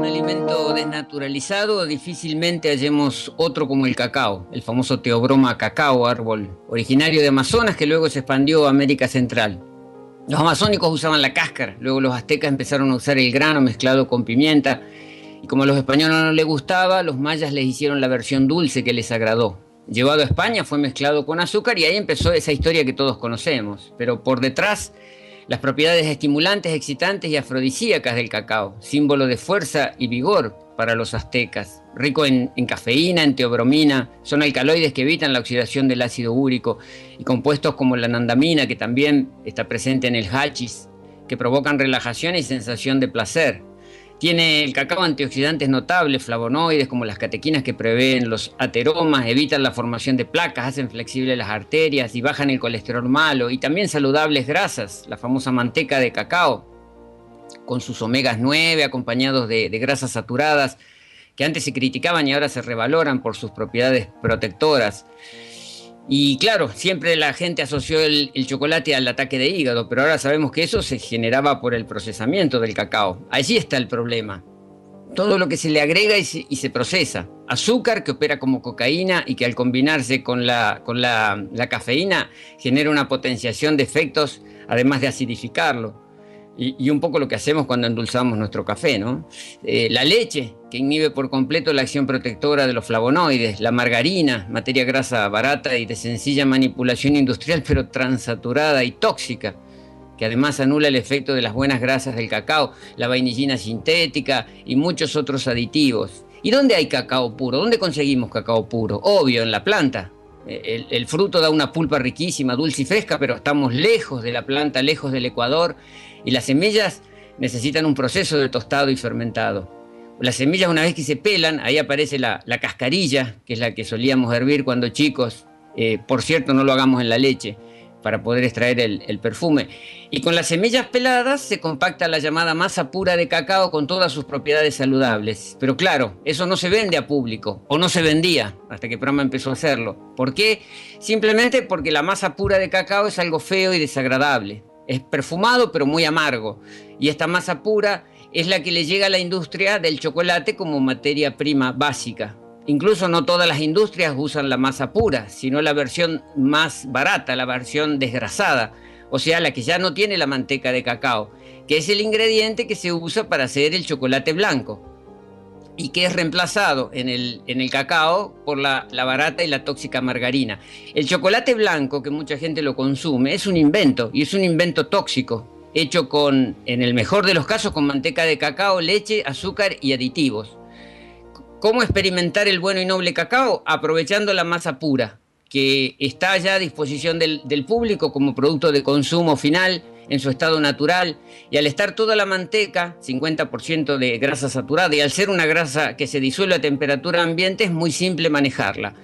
un alimento desnaturalizado, difícilmente hallemos otro como el cacao, el famoso Theobroma cacao, árbol originario de Amazonas que luego se expandió a América Central. Los amazónicos usaban la cáscara, luego los aztecas empezaron a usar el grano mezclado con pimienta, y como a los españoles no les gustaba, los mayas les hicieron la versión dulce que les agradó. Llevado a España fue mezclado con azúcar y ahí empezó esa historia que todos conocemos, pero por detrás las propiedades estimulantes, excitantes y afrodisíacas del cacao, símbolo de fuerza y vigor para los aztecas, rico en cafeína, en teobromina, son alcaloides que evitan la oxidación del ácido úrico y compuestos como la anandamina, que también está presente en el hachís, que provocan relajación y sensación de placer. Tiene el cacao antioxidantes notables, flavonoides como las catequinas que prevén los ateromas, evitan la formación de placas, hacen flexibles las arterias y bajan el colesterol malo, y también saludables grasas, la famosa manteca de cacao, con sus omegas 9 acompañados de grasas saturadas, que antes se criticaban y ahora se revaloran por sus propiedades protectoras. Y claro, siempre la gente asoció el chocolate al ataque de hígado, pero ahora sabemos que eso se generaba por el procesamiento del cacao. Allí está el problema. Todo lo que se le agrega y se procesa. Azúcar que opera como cocaína y que al combinarse con la cafeína genera una potenciación de efectos, además de acidificarlo. Y un poco lo que hacemos cuando endulzamos nuestro café, ¿no? La leche, que inhibe por completo la acción protectora de los flavonoides, la margarina, materia grasa barata y de sencilla manipulación industrial, pero transaturada y tóxica, que además anula el efecto de las buenas grasas del cacao, la vainillina sintética y muchos otros aditivos. ¿Y dónde hay cacao puro? ¿Dónde conseguimos cacao puro? Obvio, en la planta. El fruto da una pulpa riquísima, dulce y fresca, pero estamos lejos de la planta, lejos del Ecuador, y las semillas necesitan un proceso de tostado y fermentado. Las semillas, una vez que se pelan, ahí aparece la cascarilla, que es la que solíamos hervir cuando chicos. Por cierto, no lo hagamos en la leche, para poder extraer el perfume. Y con las semillas peladas se compacta la llamada masa pura de cacao con todas sus propiedades saludables. Pero claro, eso no se vende a público, o no se vendía hasta que Prama empezó a hacerlo. ¿Por qué? Simplemente porque la masa pura de cacao es algo feo y desagradable. Es perfumado pero muy amargo. Y esta masa pura es la que le llega a la industria del chocolate como materia prima básica. Incluso no todas las industrias usan la masa pura, sino la versión más barata, la versión desgrasada, o sea, la que ya no tiene la manteca de cacao, que es el ingrediente que se usa para hacer el chocolate blanco y que es reemplazado en el cacao por la barata y la tóxica margarina. El chocolate blanco, que mucha gente lo consume, es un invento, y es un invento tóxico, hecho en el mejor de los casos, con manteca de cacao, leche, azúcar y aditivos. ¿Cómo experimentar el bueno y noble cacao? Aprovechando la masa pura, que está ya a disposición del público como producto de consumo final en su estado natural, y al estar toda la manteca, 50% de grasa saturada, y al ser una grasa que se disuelve a temperatura ambiente, es muy simple manejarla.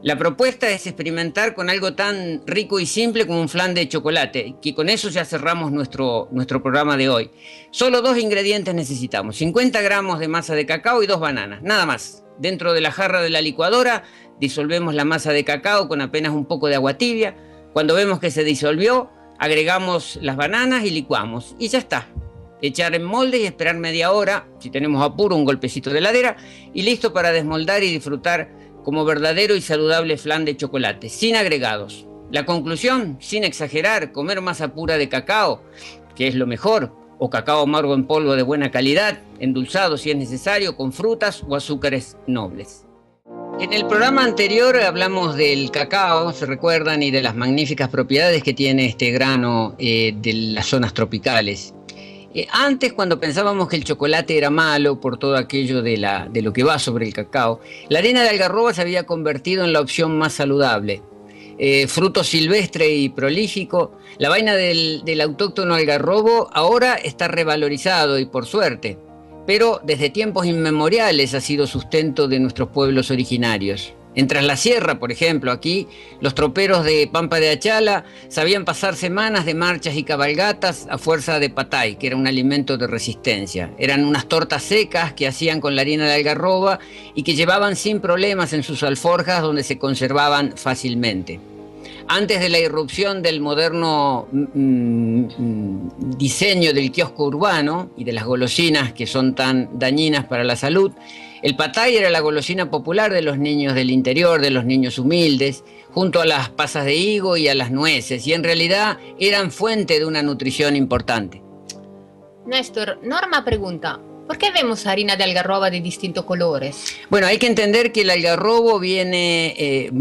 La propuesta es experimentar con algo tan rico y simple como un flan de chocolate, que con eso ya cerramos nuestro programa de hoy. Solo 2 ingredientes necesitamos: 50 gramos de masa de cacao y 2 bananas, nada más. Dentro de la jarra de la licuadora disolvemos la masa de cacao con apenas un poco de agua tibia. Cuando vemos que se disolvió, agregamos las bananas y licuamos, y ya está. Echar en molde y esperar media hora, si tenemos apuro, un golpecito de heladera, y listo para desmoldar y disfrutar como verdadero y saludable flan de chocolate, sin agregados. La conclusión, sin exagerar, comer masa pura de cacao, que es lo mejor, o cacao amargo en polvo de buena calidad, endulzado si es necesario, con frutas o azúcares nobles. En el programa anterior hablamos del cacao, se recuerdan, y de las magníficas propiedades que tiene este grano de las zonas tropicales. Antes, cuando pensábamos que el chocolate era malo por todo aquello de lo que va sobre el cacao, la arena de algarroba se había convertido en la opción más saludable. Fruto silvestre y prolífico, la vaina del autóctono algarrobo ahora está revalorizado, y por suerte, pero desde tiempos inmemoriales ha sido sustento de nuestros pueblos originarios. En Tras la Sierra, por ejemplo, aquí los troperos de Pampa de Achala sabían pasar semanas de marchas y cabalgatas a fuerza de patay, que era un alimento de resistencia. Eran unas tortas secas que hacían con la harina de algarroba y que llevaban sin problemas en sus alforjas, donde se conservaban fácilmente. antes de la irrupción del moderno diseño del kiosco urbano y de las golosinas que son tan dañinas para la salud, el patay era la golosina popular de los niños del interior, de los niños humildes, junto a las pasas de higo y a las nueces, y en realidad eran fuente de una nutrición importante. Néstor, Norma pregunta, ¿por qué vemos harina de algarroba de distintos colores? Bueno, hay que entender que el algarrobo viene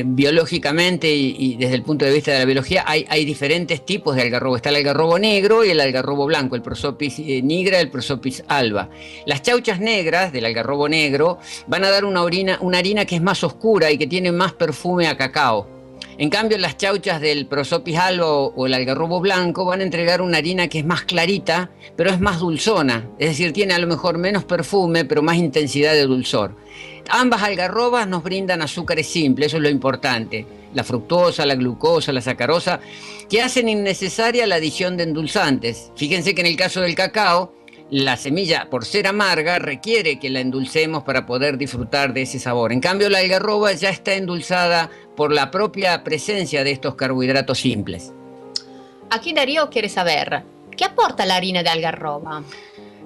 biológicamente y desde el punto de vista de la biología hay diferentes tipos de algarrobo. Está el algarrobo negro y el algarrobo blanco, el Prosopis nigra y el Prosopis alba. Las chauchas negras del algarrobo negro van a dar una harina que es más oscura y que tiene más perfume a cacao. En cambio, las chauchas del Prosopis alba o el algarrobo blanco van a entregar una harina que es más clarita, pero es más dulzona. Es decir, tiene a lo mejor menos perfume, pero más intensidad de dulzor. Ambas algarrobas nos brindan azúcares simples, eso es lo importante. La fructosa, la glucosa, la sacarosa, que hacen innecesaria la adición de endulzantes. Fíjense que en el caso del cacao, la semilla, por ser amarga, requiere que la endulcemos para poder disfrutar de ese sabor. En cambio, la algarroba ya está endulzada por la propia presencia de estos carbohidratos simples. Aquí Darío quiere saber, ¿qué aporta la harina de algarroba?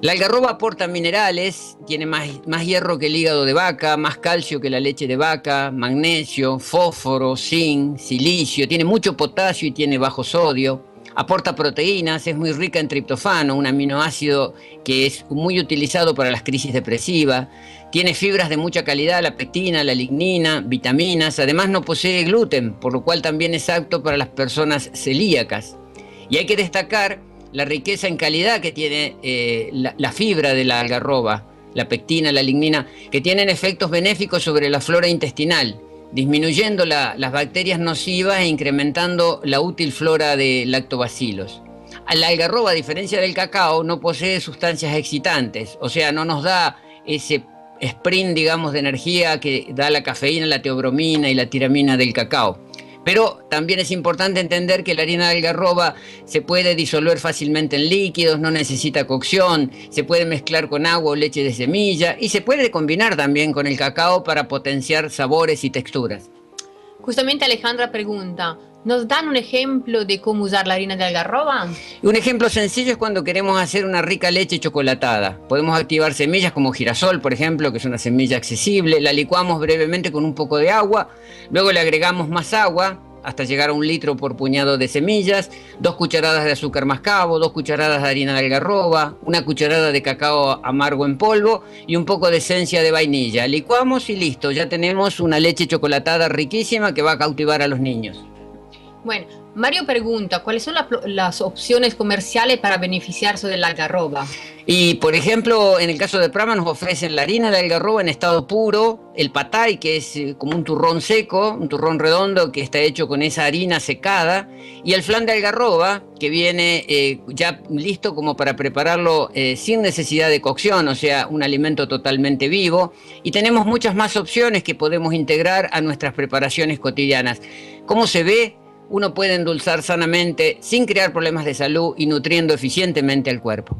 La algarroba aporta minerales, tiene más hierro que el hígado de vaca, más calcio que la leche de vaca, magnesio, fósforo, zinc, silicio, tiene mucho potasio y tiene bajo sodio. Aporta proteínas, es muy rica en triptofano, un aminoácido que es muy utilizado para las crisis depresivas. Tiene fibras de mucha calidad, la pectina, la lignina, vitaminas. Además no posee gluten, por lo cual también es apto para las personas celíacas. Y hay que destacar la riqueza en calidad que tiene la fibra de la algarroba, la pectina, la lignina, que tienen efectos benéficos sobre la flora intestinal, disminuyendo las bacterias nocivas e incrementando la útil flora de lactobacilos. La algarroba, a diferencia del cacao, no posee sustancias excitantes, o sea, no nos da ese sprint, digamos, de energía que da la cafeína, la teobromina y la tiramina del cacao. Pero también es importante entender que la harina de algarroba se puede disolver fácilmente en líquidos, no necesita cocción, se puede mezclar con agua o leche de semilla y se puede combinar también con el cacao para potenciar sabores y texturas. Justamente Alejandra pregunta, ¿nos dan un ejemplo de cómo usar la harina de algarroba? Un ejemplo sencillo es cuando queremos hacer una rica leche chocolatada. Podemos activar semillas como girasol, por ejemplo, que es una semilla accesible. La licuamos brevemente con un poco de agua, luego le agregamos más agua hasta llegar a 1 litro por puñado de semillas, 2 cucharadas de azúcar mascabo, 2 cucharadas de harina de algarroba, 1 cucharada de cacao amargo en polvo y un poco de esencia de vainilla. Licuamos y listo, ya tenemos una leche chocolatada riquísima que va a cautivar a los niños. Bueno, Mario pregunta, ¿cuáles son las opciones comerciales para beneficiarse de la algarroba? Y, por ejemplo, en el caso de Prama nos ofrecen la harina de algarroba en estado puro, el patay, que es como un turrón seco, un turrón redondo que está hecho con esa harina secada, y el flan de algarroba, que viene ya listo como para prepararlo sin necesidad de cocción, o sea, un alimento totalmente vivo, y tenemos muchas más opciones que podemos integrar a nuestras preparaciones cotidianas. ¿Cómo se ve? Uno puede endulzar sanamente, sin crear problemas de salud y nutriendo eficientemente al cuerpo.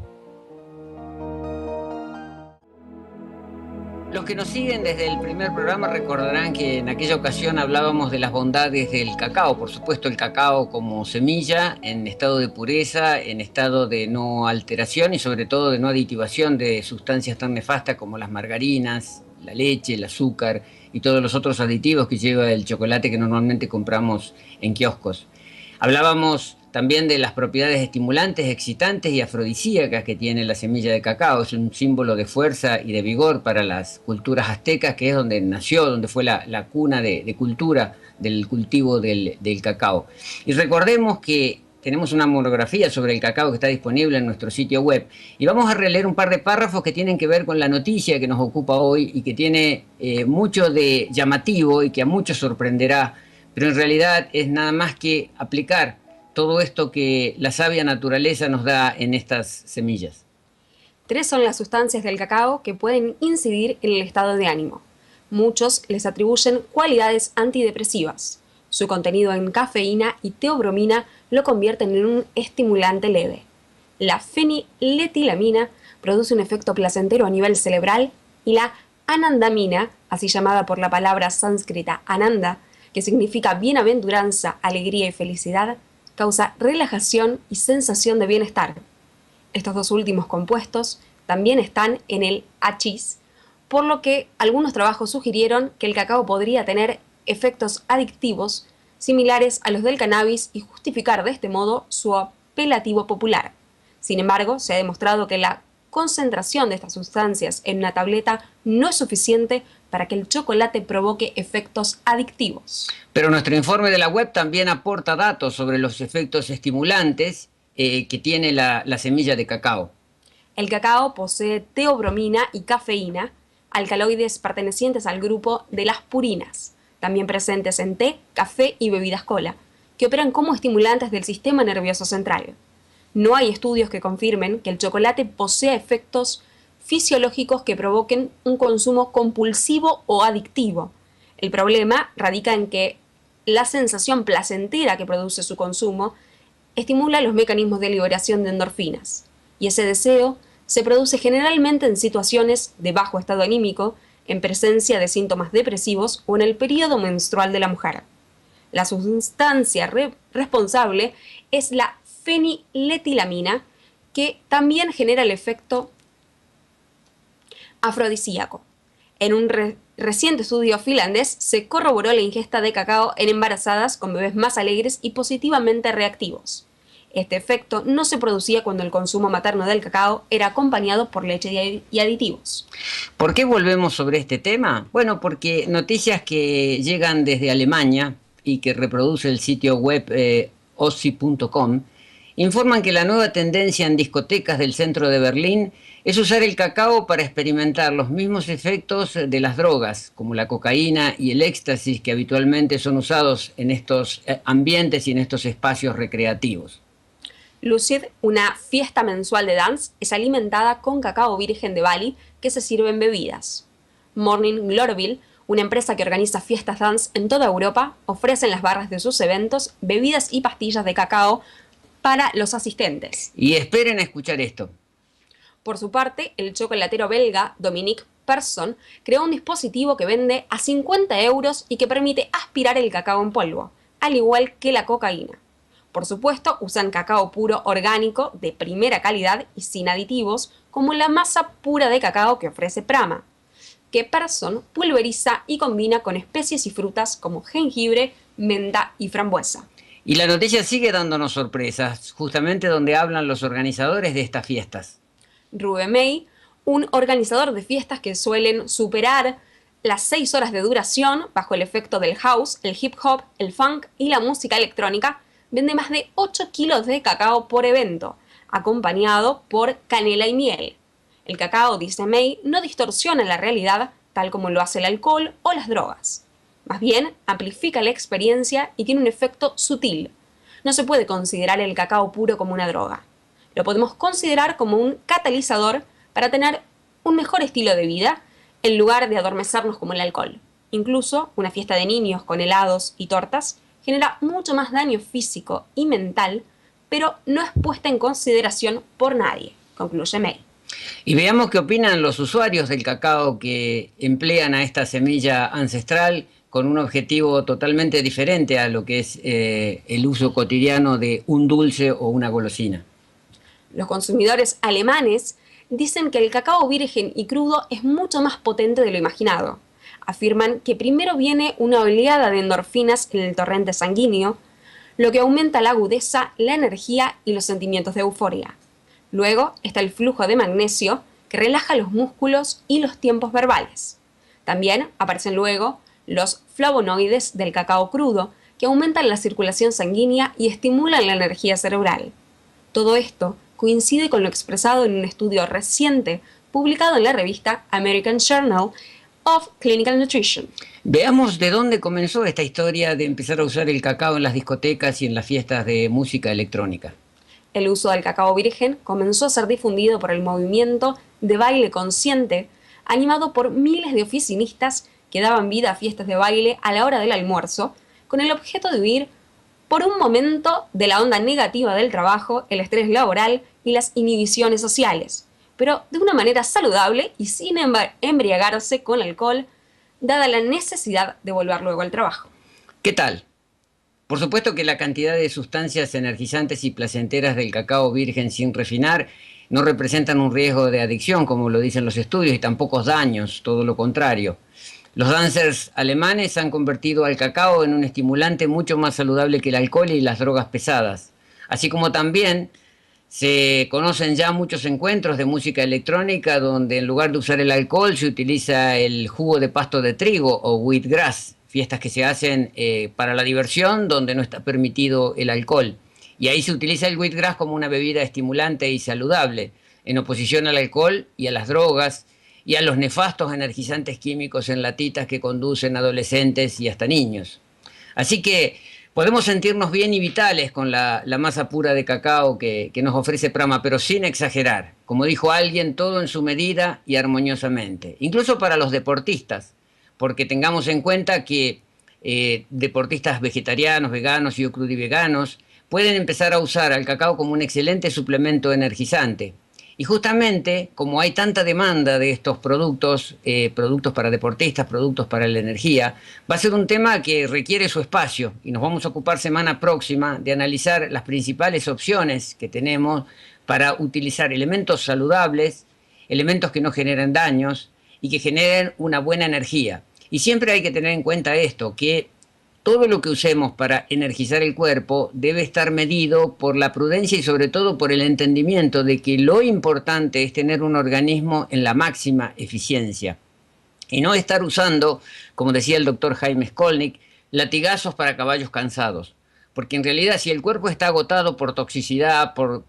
Los que nos siguen desde el primer programa recordarán que en aquella ocasión hablábamos de las bondades del cacao. Por supuesto, el cacao como semilla, en estado de pureza, en estado de no alteración y sobre todo de no aditivación de sustancias tan nefastas como las margarinas, la leche, el azúcar y todos los otros aditivos que lleva el chocolate que normalmente compramos en kioscos. Hablábamos también de las propiedades estimulantes, excitantes y afrodisíacas que tiene la semilla de cacao. Es un símbolo de fuerza y de vigor para las culturas aztecas, que es donde nació, donde fue la cuna de cultura del cultivo del cacao. Y recordemos que tenemos una monografía sobre el cacao que está disponible en nuestro sitio web. Y vamos a releer un par de párrafos que tienen que ver con la noticia que nos ocupa hoy y que tiene mucho de llamativo y que a muchos sorprenderá, pero en realidad es nada más que aplicar todo esto que la sabia naturaleza nos da en estas semillas. 3 son las sustancias del cacao que pueden incidir en el estado de ánimo. Muchos les atribuyen cualidades antidepresivas. Su contenido en cafeína y teobromina lo convierten en un estimulante leve. La feniletilamina produce un efecto placentero a nivel cerebral y la anandamina, así llamada por la palabra sánscrita ananda, que significa bienaventuranza, alegría y felicidad, causa relajación y sensación de bienestar. Estos dos últimos compuestos también están en el hachís, por lo que algunos trabajos sugirieron que el cacao podría tener efectos adictivos similares a los del cannabis y justificar de este modo su apelativo popular. Sin embargo, se ha demostrado que la concentración de estas sustancias en una tableta no es suficiente para que el chocolate provoque efectos adictivos. Pero nuestro informe de la web también aporta datos sobre los efectos estimulantes que tiene la semilla de cacao. El cacao posee teobromina y cafeína, alcaloides pertenecientes al grupo de las purinas, también presentes en té, café y bebidas cola, que operan como estimulantes del sistema nervioso central. No hay estudios que confirmen que el chocolate posea efectos fisiológicos que provoquen un consumo compulsivo o adictivo. El problema radica en que la sensación placentera que produce su consumo estimula los mecanismos de liberación de endorfinas, y ese deseo se produce generalmente en situaciones de bajo estado anímico, en presencia de síntomas depresivos o en el periodo menstrual de la mujer. La sustancia responsable es la feniletilamina, que también genera el efecto afrodisíaco. En un reciente estudio finlandés se corroboró la ingesta de cacao en embarazadas con bebés más alegres y positivamente reactivos. Este efecto no se producía cuando el consumo materno del cacao era acompañado por leche y aditivos. ¿Por qué volvemos sobre este tema? Bueno, porque noticias que llegan desde Alemania y que reproduce el sitio web ossi.com informan que la nueva tendencia en discotecas del centro de Berlín es usar el cacao para experimentar los mismos efectos de las drogas, como la cocaína y el éxtasis, que habitualmente son usados en estos ambientes y en estos espacios recreativos. Lucid, una fiesta mensual de dance, es alimentada con cacao virgen de Bali que se sirve en bebidas. Morning Gloryville, una empresa que organiza fiestas dance en toda Europa, ofrece en las barras de sus eventos bebidas y pastillas de cacao para los asistentes. Y esperen a escuchar esto. Por su parte, el chocolatero belga Dominique Persson creó un dispositivo que vende a 50 euros y que permite aspirar el cacao en polvo, al igual que la cocaína. Por supuesto, usan cacao puro orgánico de primera calidad y sin aditivos, como la masa pura de cacao que ofrece Prama, que Persson pulveriza y combina con especies y frutas como jengibre, menta y frambuesa. Y la noticia sigue dándonos sorpresas, justamente donde hablan los organizadores de estas fiestas. Rube May, un organizador de fiestas que suelen superar las 6 horas de duración bajo el efecto del house, el hip hop, el funk y la música electrónica, vende más de 8 kilos de cacao por evento, acompañado por canela y miel. El cacao, dice May, no distorsiona la realidad tal como lo hace el alcohol o las drogas. Más bien, amplifica la experiencia y tiene un efecto sutil. No se puede considerar el cacao puro como una droga. Lo podemos considerar como un catalizador para tener un mejor estilo de vida en lugar de adormecernos como el alcohol. Incluso una fiesta de niños con helados y tortas genera mucho más daño físico y mental, pero no es puesta en consideración por nadie, concluye May. Y veamos qué opinan los usuarios del cacao que emplean a esta semilla ancestral con un objetivo totalmente diferente a lo que es el uso cotidiano de un dulce o una golosina. Los consumidores alemanes dicen que el cacao virgen y crudo es mucho más potente de lo imaginado. Afirman que primero viene una oleada de endorfinas en el torrente sanguíneo, lo que aumenta la agudeza, la energía y los sentimientos de euforia. Luego está el flujo de magnesio, que relaja los músculos y los tiempos verbales. También aparecen luego los flavonoides del cacao crudo, que aumentan la circulación sanguínea y estimulan la energía cerebral. Todo esto coincide con lo expresado en un estudio reciente publicado en la revista American Journal of Clinical Nutrition. Veamos de dónde comenzó esta historia de empezar a usar el cacao en las discotecas y en las fiestas de música electrónica. El uso del cacao virgen comenzó a ser difundido por el movimiento de baile consciente, animado por miles de oficinistas que daban vida a fiestas de baile a la hora del almuerzo, con el objeto de huir por un momento de la onda negativa del trabajo, el estrés laboral y las inhibiciones sociales, pero de una manera saludable y sin embriagarse con alcohol, dada la necesidad de volver luego al trabajo. ¿Qué tal? Por supuesto que la cantidad de sustancias energizantes y placenteras del cacao virgen sin refinar no representan un riesgo de adicción, como lo dicen los estudios, y tampoco daños, todo lo contrario. Los dancers alemanes han convertido al cacao en un estimulante mucho más saludable que el alcohol y las drogas pesadas. Así como también se conocen ya muchos encuentros de música electrónica donde en lugar de usar el alcohol se utiliza el jugo de pasto de trigo o wheatgrass, fiestas que se hacen para la diversión donde no está permitido el alcohol. Y ahí se utiliza el wheatgrass como una bebida estimulante y saludable, en oposición al alcohol y a las drogas y a los nefastos energizantes químicos en latitas que conducen a adolescentes y hasta niños. Así que podemos sentirnos bien y vitales con la masa pura de cacao que nos ofrece Prama, pero sin exagerar. Como dijo alguien, todo en su medida y armoniosamente. Incluso para los deportistas, porque tengamos en cuenta que deportistas vegetarianos, veganos y o crudiveganos pueden empezar a usar al cacao como un excelente suplemento energizante. Y justamente, como hay tanta demanda de estos productos, productos para deportistas, productos para la energía, va a ser un tema que requiere su espacio y nos vamos a ocupar semana próxima de analizar las principales opciones que tenemos para utilizar elementos saludables, elementos que no generen daños y que generen una buena energía. Y siempre hay que tener en cuenta esto, que todo lo que usemos para energizar el cuerpo debe estar medido por la prudencia y sobre todo por el entendimiento de que lo importante es tener un organismo en la máxima eficiencia y no estar usando, como decía el doctor Jaime Skolnick, latigazos para caballos cansados. Porque en realidad si el cuerpo está agotado por toxicidad, por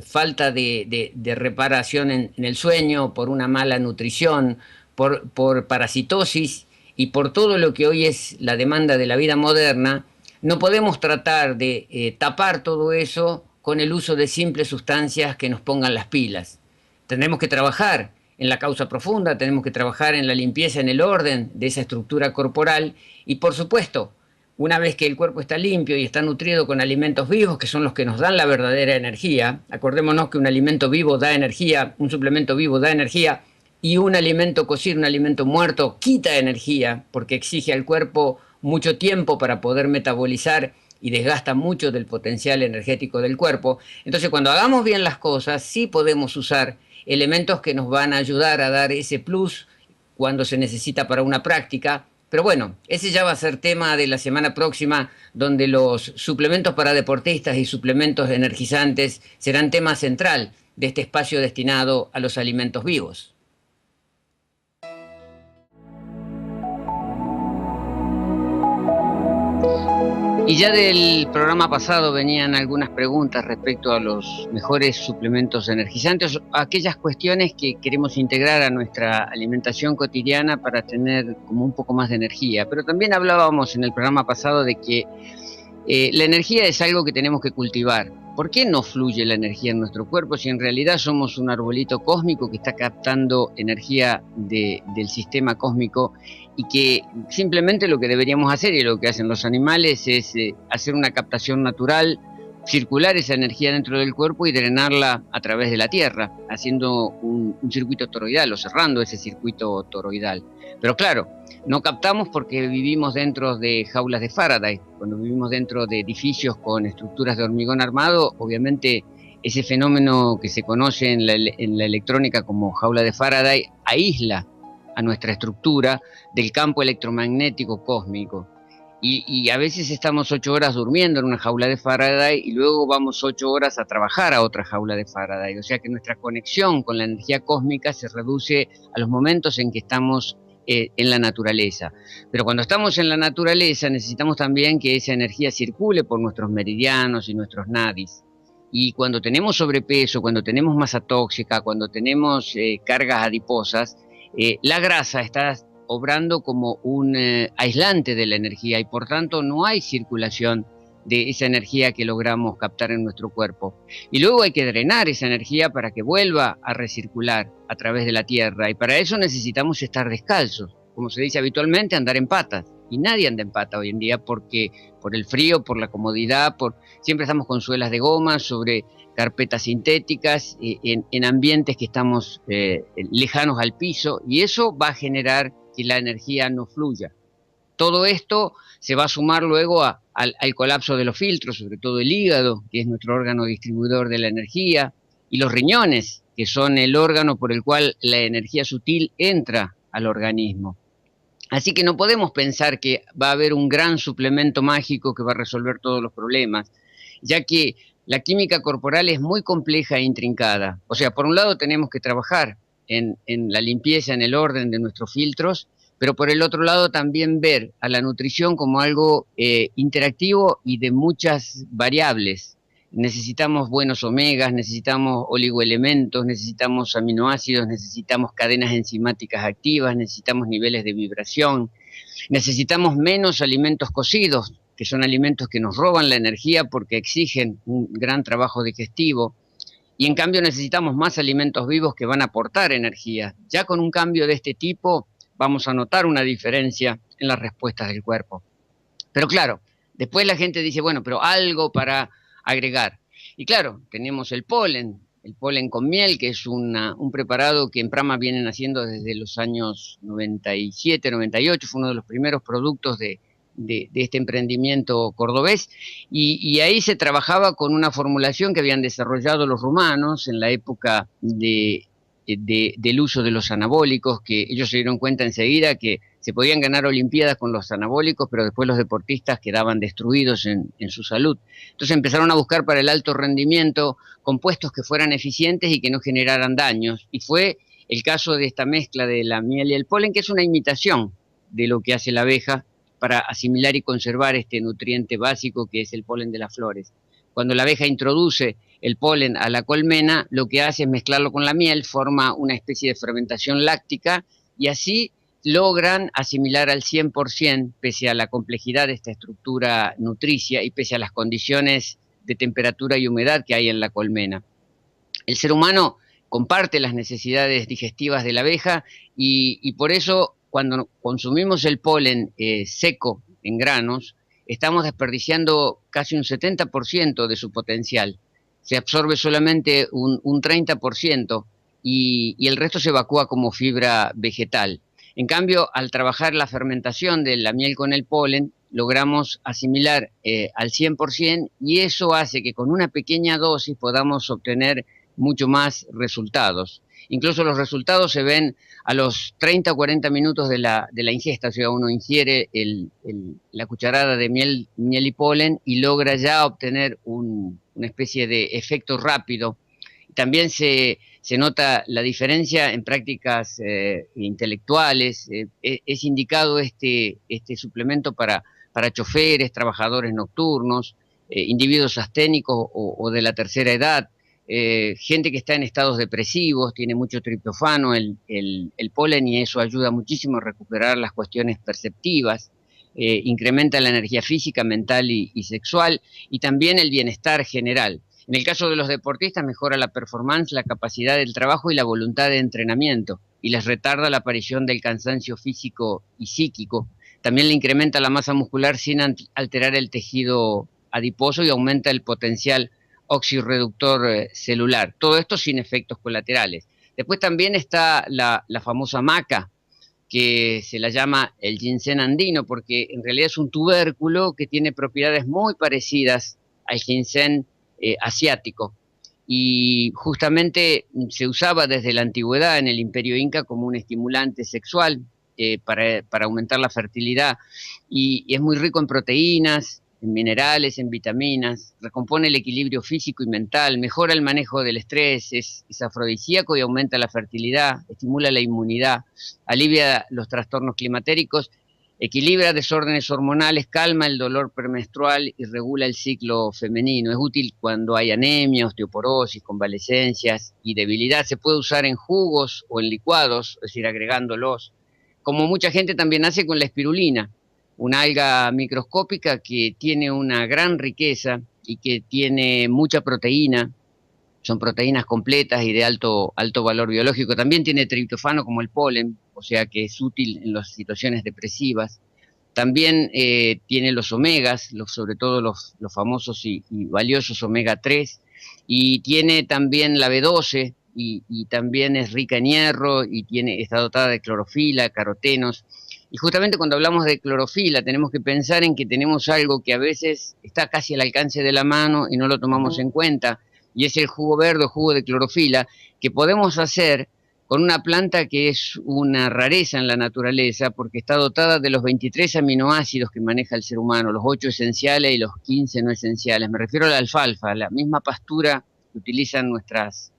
falta de reparación en el sueño, por una mala nutrición, por parasitosis, y por todo lo que hoy es la demanda de la vida moderna, no podemos tratar de tapar todo eso con el uso de simples sustancias que nos pongan las pilas. Tendremos que trabajar en la causa profunda, tenemos que trabajar en la limpieza, en el orden de esa estructura corporal y, por supuesto, una vez que el cuerpo está limpio y está nutrido con alimentos vivos, que son los que nos dan la verdadera energía, acordémonos que un alimento vivo da energía, un suplemento vivo da energía, y un alimento cocido, un alimento muerto, quita energía porque exige al cuerpo mucho tiempo para poder metabolizar y desgasta mucho del potencial energético del cuerpo. Entonces, cuando hagamos bien las cosas, sí podemos usar elementos que nos van a ayudar a dar ese plus cuando se necesita para una práctica. Pero bueno, ese ya va a ser tema de la semana próxima, donde los suplementos para deportistas y suplementos energizantes serán tema central de este espacio destinado a los alimentos vivos. Y ya del programa pasado venían algunas preguntas respecto a los mejores suplementos energizantes, aquellas cuestiones que queremos integrar a nuestra alimentación cotidiana para tener como un poco más de energía. Pero también hablábamos en el programa pasado de que la energía es algo que tenemos que cultivar. ¿Por qué no fluye la energía en nuestro cuerpo si en realidad somos un arbolito cósmico que está captando energía del sistema cósmico y que simplemente lo que deberíamos hacer y lo que hacen los animales es hacer una captación natural, circular esa energía dentro del cuerpo y drenarla a través de la tierra, haciendo un circuito toroidal o cerrando ese circuito toroidal? Pero claro, no captamos porque vivimos dentro de jaulas de Faraday. Cuando vivimos dentro de edificios con estructuras de hormigón armado, obviamente ese fenómeno que se conoce en la electrónica como jaula de Faraday aísla a nuestra estructura del campo electromagnético cósmico. Y a veces estamos 8 horas durmiendo en una jaula de Faraday y luego vamos 8 horas a trabajar a otra jaula de Faraday. O sea que nuestra conexión con la energía cósmica se reduce a los momentos en que estamos en la naturaleza. Pero cuando estamos en la naturaleza necesitamos también que esa energía circule por nuestros meridianos y nuestros nadis. Y cuando tenemos sobrepeso, cuando tenemos masa tóxica, cuando tenemos cargas adiposas, la grasa está obrando como un aislante de la energía y por tanto no hay circulación de esa energía que logramos captar en nuestro cuerpo. Y luego hay que drenar esa energía para que vuelva a recircular a través de la tierra y para eso necesitamos estar descalzos, como se dice habitualmente, andar en patas. Y nadie anda en pata hoy en día porque por el frío, por la comodidad, siempre estamos con suelas de goma, sobre carpetas sintéticas, en ambientes que estamos lejanos al piso y eso va a generar que la energía no fluya. Todo esto se va a sumar luego al colapso de los filtros, sobre todo el hígado, que es nuestro órgano distribuidor de la energía, y los riñones, que son el órgano por el cual la energía sutil entra al organismo. Así que no podemos pensar que va a haber un gran suplemento mágico que va a resolver todos los problemas, ya que la química corporal es muy compleja e intrincada. O sea, por un lado tenemos que trabajar en la limpieza, en el orden de nuestros filtros, pero por el otro lado también ver a la nutrición como algo interactivo y de muchas variables. Necesitamos buenos omegas, necesitamos oligoelementos, necesitamos aminoácidos, necesitamos cadenas enzimáticas activas, necesitamos niveles de vibración, necesitamos menos alimentos cocidos, que son alimentos que nos roban la energía porque exigen un gran trabajo digestivo, y en cambio necesitamos más alimentos vivos que van a aportar energía. Ya con un cambio de este tipo vamos a notar una diferencia en las respuestas del cuerpo. Pero claro, después la gente dice, bueno, pero algo para agregar. Y claro, tenemos el polen con miel, que es un preparado que en Prama vienen haciendo desde los años 97, 98, fue uno de los primeros productos de este emprendimiento cordobés, y ahí se trabajaba con una formulación que habían desarrollado los rumanos en la época del uso de los anabólicos, que ellos se dieron cuenta enseguida que se podían ganar olimpiadas con los anabólicos, pero después los deportistas quedaban destruidos en su salud. Entonces empezaron a buscar para el alto rendimiento compuestos que fueran eficientes y que no generaran daños, y fue el caso de esta mezcla de la miel y el polen, que es una imitación de lo que hace la abeja para asimilar y conservar este nutriente básico que es el polen de las flores. Cuando la abeja introduce el polen a la colmena, lo que hace es mezclarlo con la miel, forma una especie de fermentación láctica, y así logran asimilar al 100%, pese a la complejidad de esta estructura nutricia y pese a las condiciones de temperatura y humedad que hay en la colmena. El ser humano comparte las necesidades digestivas de la abeja, y por eso cuando consumimos el polen seco en granos, estamos desperdiciando casi un 70% de su potencial. Se absorbe solamente un 30% y el resto se evacúa como fibra vegetal. En cambio, al trabajar la fermentación de la miel con el polen, logramos asimilar al 100%, y eso hace que con una pequeña dosis podamos obtener mucho más resultados. Incluso los resultados se ven a los 30 o 40 minutos de la ingesta, o sea, uno ingiere la cucharada de miel y polen y logra ya obtener una especie de efecto rápido. También se nota la diferencia en prácticas intelectuales. Es indicado este suplemento para choferes, trabajadores nocturnos, individuos asténicos o de la tercera edad, gente que está en estados depresivos. Tiene mucho triptofano el polen, y eso ayuda muchísimo a recuperar las cuestiones perceptivas, incrementa la energía física, mental y sexual, y también el bienestar general. En el caso de los deportistas mejora la performance, la capacidad del trabajo y la voluntad de entrenamiento, y les retarda la aparición del cansancio físico y psíquico. También le incrementa la masa muscular sin alterar el tejido adiposo, y aumenta el potencial oxirreductor celular. Todo esto sin efectos colaterales. Después también está la famosa maca, que se la llama el ginseng andino, porque en realidad es un tubérculo que tiene propiedades muy parecidas al ginseng asiático, y justamente se usaba desde la antigüedad en el Imperio Inca como un estimulante sexual para aumentar la fertilidad, y es muy rico en proteínas, en minerales, en vitaminas, recompone el equilibrio físico y mental, mejora el manejo del estrés, es afrodisíaco y aumenta la fertilidad, estimula la inmunidad, alivia los trastornos climatéricos, equilibra desórdenes hormonales, calma el dolor premenstrual y regula el ciclo femenino. Es útil cuando hay anemia, osteoporosis, convalescencias y debilidad. Se puede usar en jugos o en licuados, es decir, agregándolos, como mucha gente también hace con la espirulina, una alga microscópica que tiene una gran riqueza y que tiene mucha proteína. Son proteínas completas y de alto valor biológico. También tiene triptofano como el polen, o sea que es útil en las situaciones depresivas. También tiene los omegas, sobre todo los famosos y valiosos omega 3, y tiene también la B12, y también es rica en hierro, y está dotada de clorofila, carotenos. Y justamente cuando hablamos de clorofila tenemos que pensar en que tenemos algo que a veces está casi al alcance de la mano y no lo tomamos en cuenta, y es el jugo verde o jugo de clorofila, que podemos hacer con una planta que es una rareza en la naturaleza porque está dotada de los 23 aminoácidos que maneja el ser humano, los 8 esenciales y los 15 no esenciales. Me refiero a la alfalfa, la misma pastura que utilizan nuestras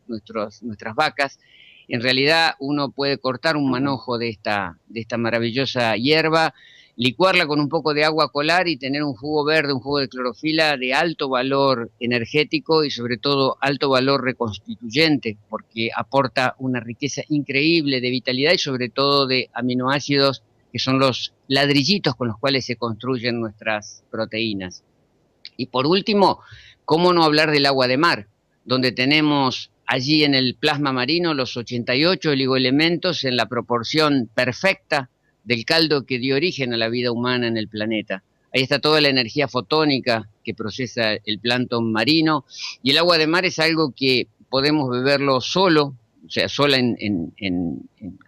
vacas. En realidad uno puede cortar un manojo de esta maravillosa hierba, licuarla con un poco de agua colar y tener un jugo verde, un jugo de clorofila de alto valor energético y sobre todo alto valor reconstituyente, porque aporta una riqueza increíble de vitalidad y sobre todo de aminoácidos que son los ladrillitos con los cuales se construyen nuestras proteínas. Y por último, ¿cómo no hablar del agua de mar? Donde tenemos allí en el plasma marino los 88 oligoelementos en la proporción perfecta del caldo que dio origen a la vida humana en el planeta. Ahí está toda la energía fotónica que procesa el plancton marino, y el agua de mar es algo que podemos beberlo solo, o sea, sola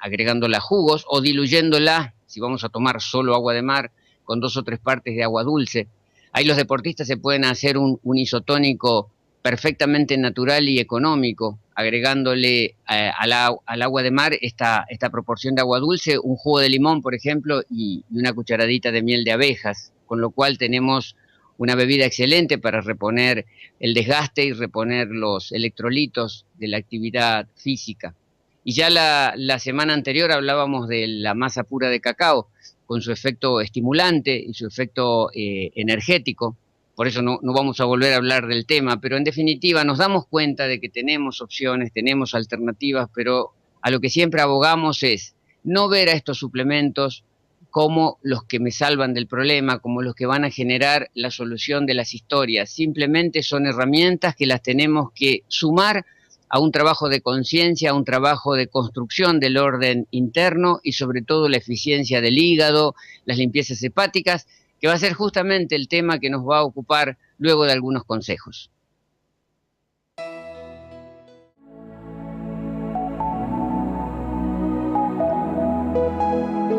agregándola a jugos, o diluyéndola, si vamos a tomar solo agua de mar, con 2 o 3 partes de agua dulce. Ahí los deportistas se pueden hacer un isotónico perfectamente natural y económico, agregándole al agua de mar esta proporción de agua dulce, un jugo de limón, por ejemplo, y una cucharadita de miel de abejas, con lo cual tenemos una bebida excelente para reponer el desgaste y reponer los electrolitos de la actividad física. Y ya la semana anterior hablábamos de la masa pura de cacao, con su efecto estimulante y su efecto energético. Por eso no vamos a volver a hablar del tema, pero en definitiva nos damos cuenta de que tenemos opciones, tenemos alternativas, pero a lo que siempre abogamos es no ver a estos suplementos como los que me salvan del problema, como los que van a generar la solución de las historias. Simplemente son herramientas que las tenemos que sumar a un trabajo de conciencia, a un trabajo de construcción del orden interno y sobre todo la eficiencia del hígado, las limpiezas hepáticas, que va a ser justamente el tema que nos va a ocupar luego de algunos consejos.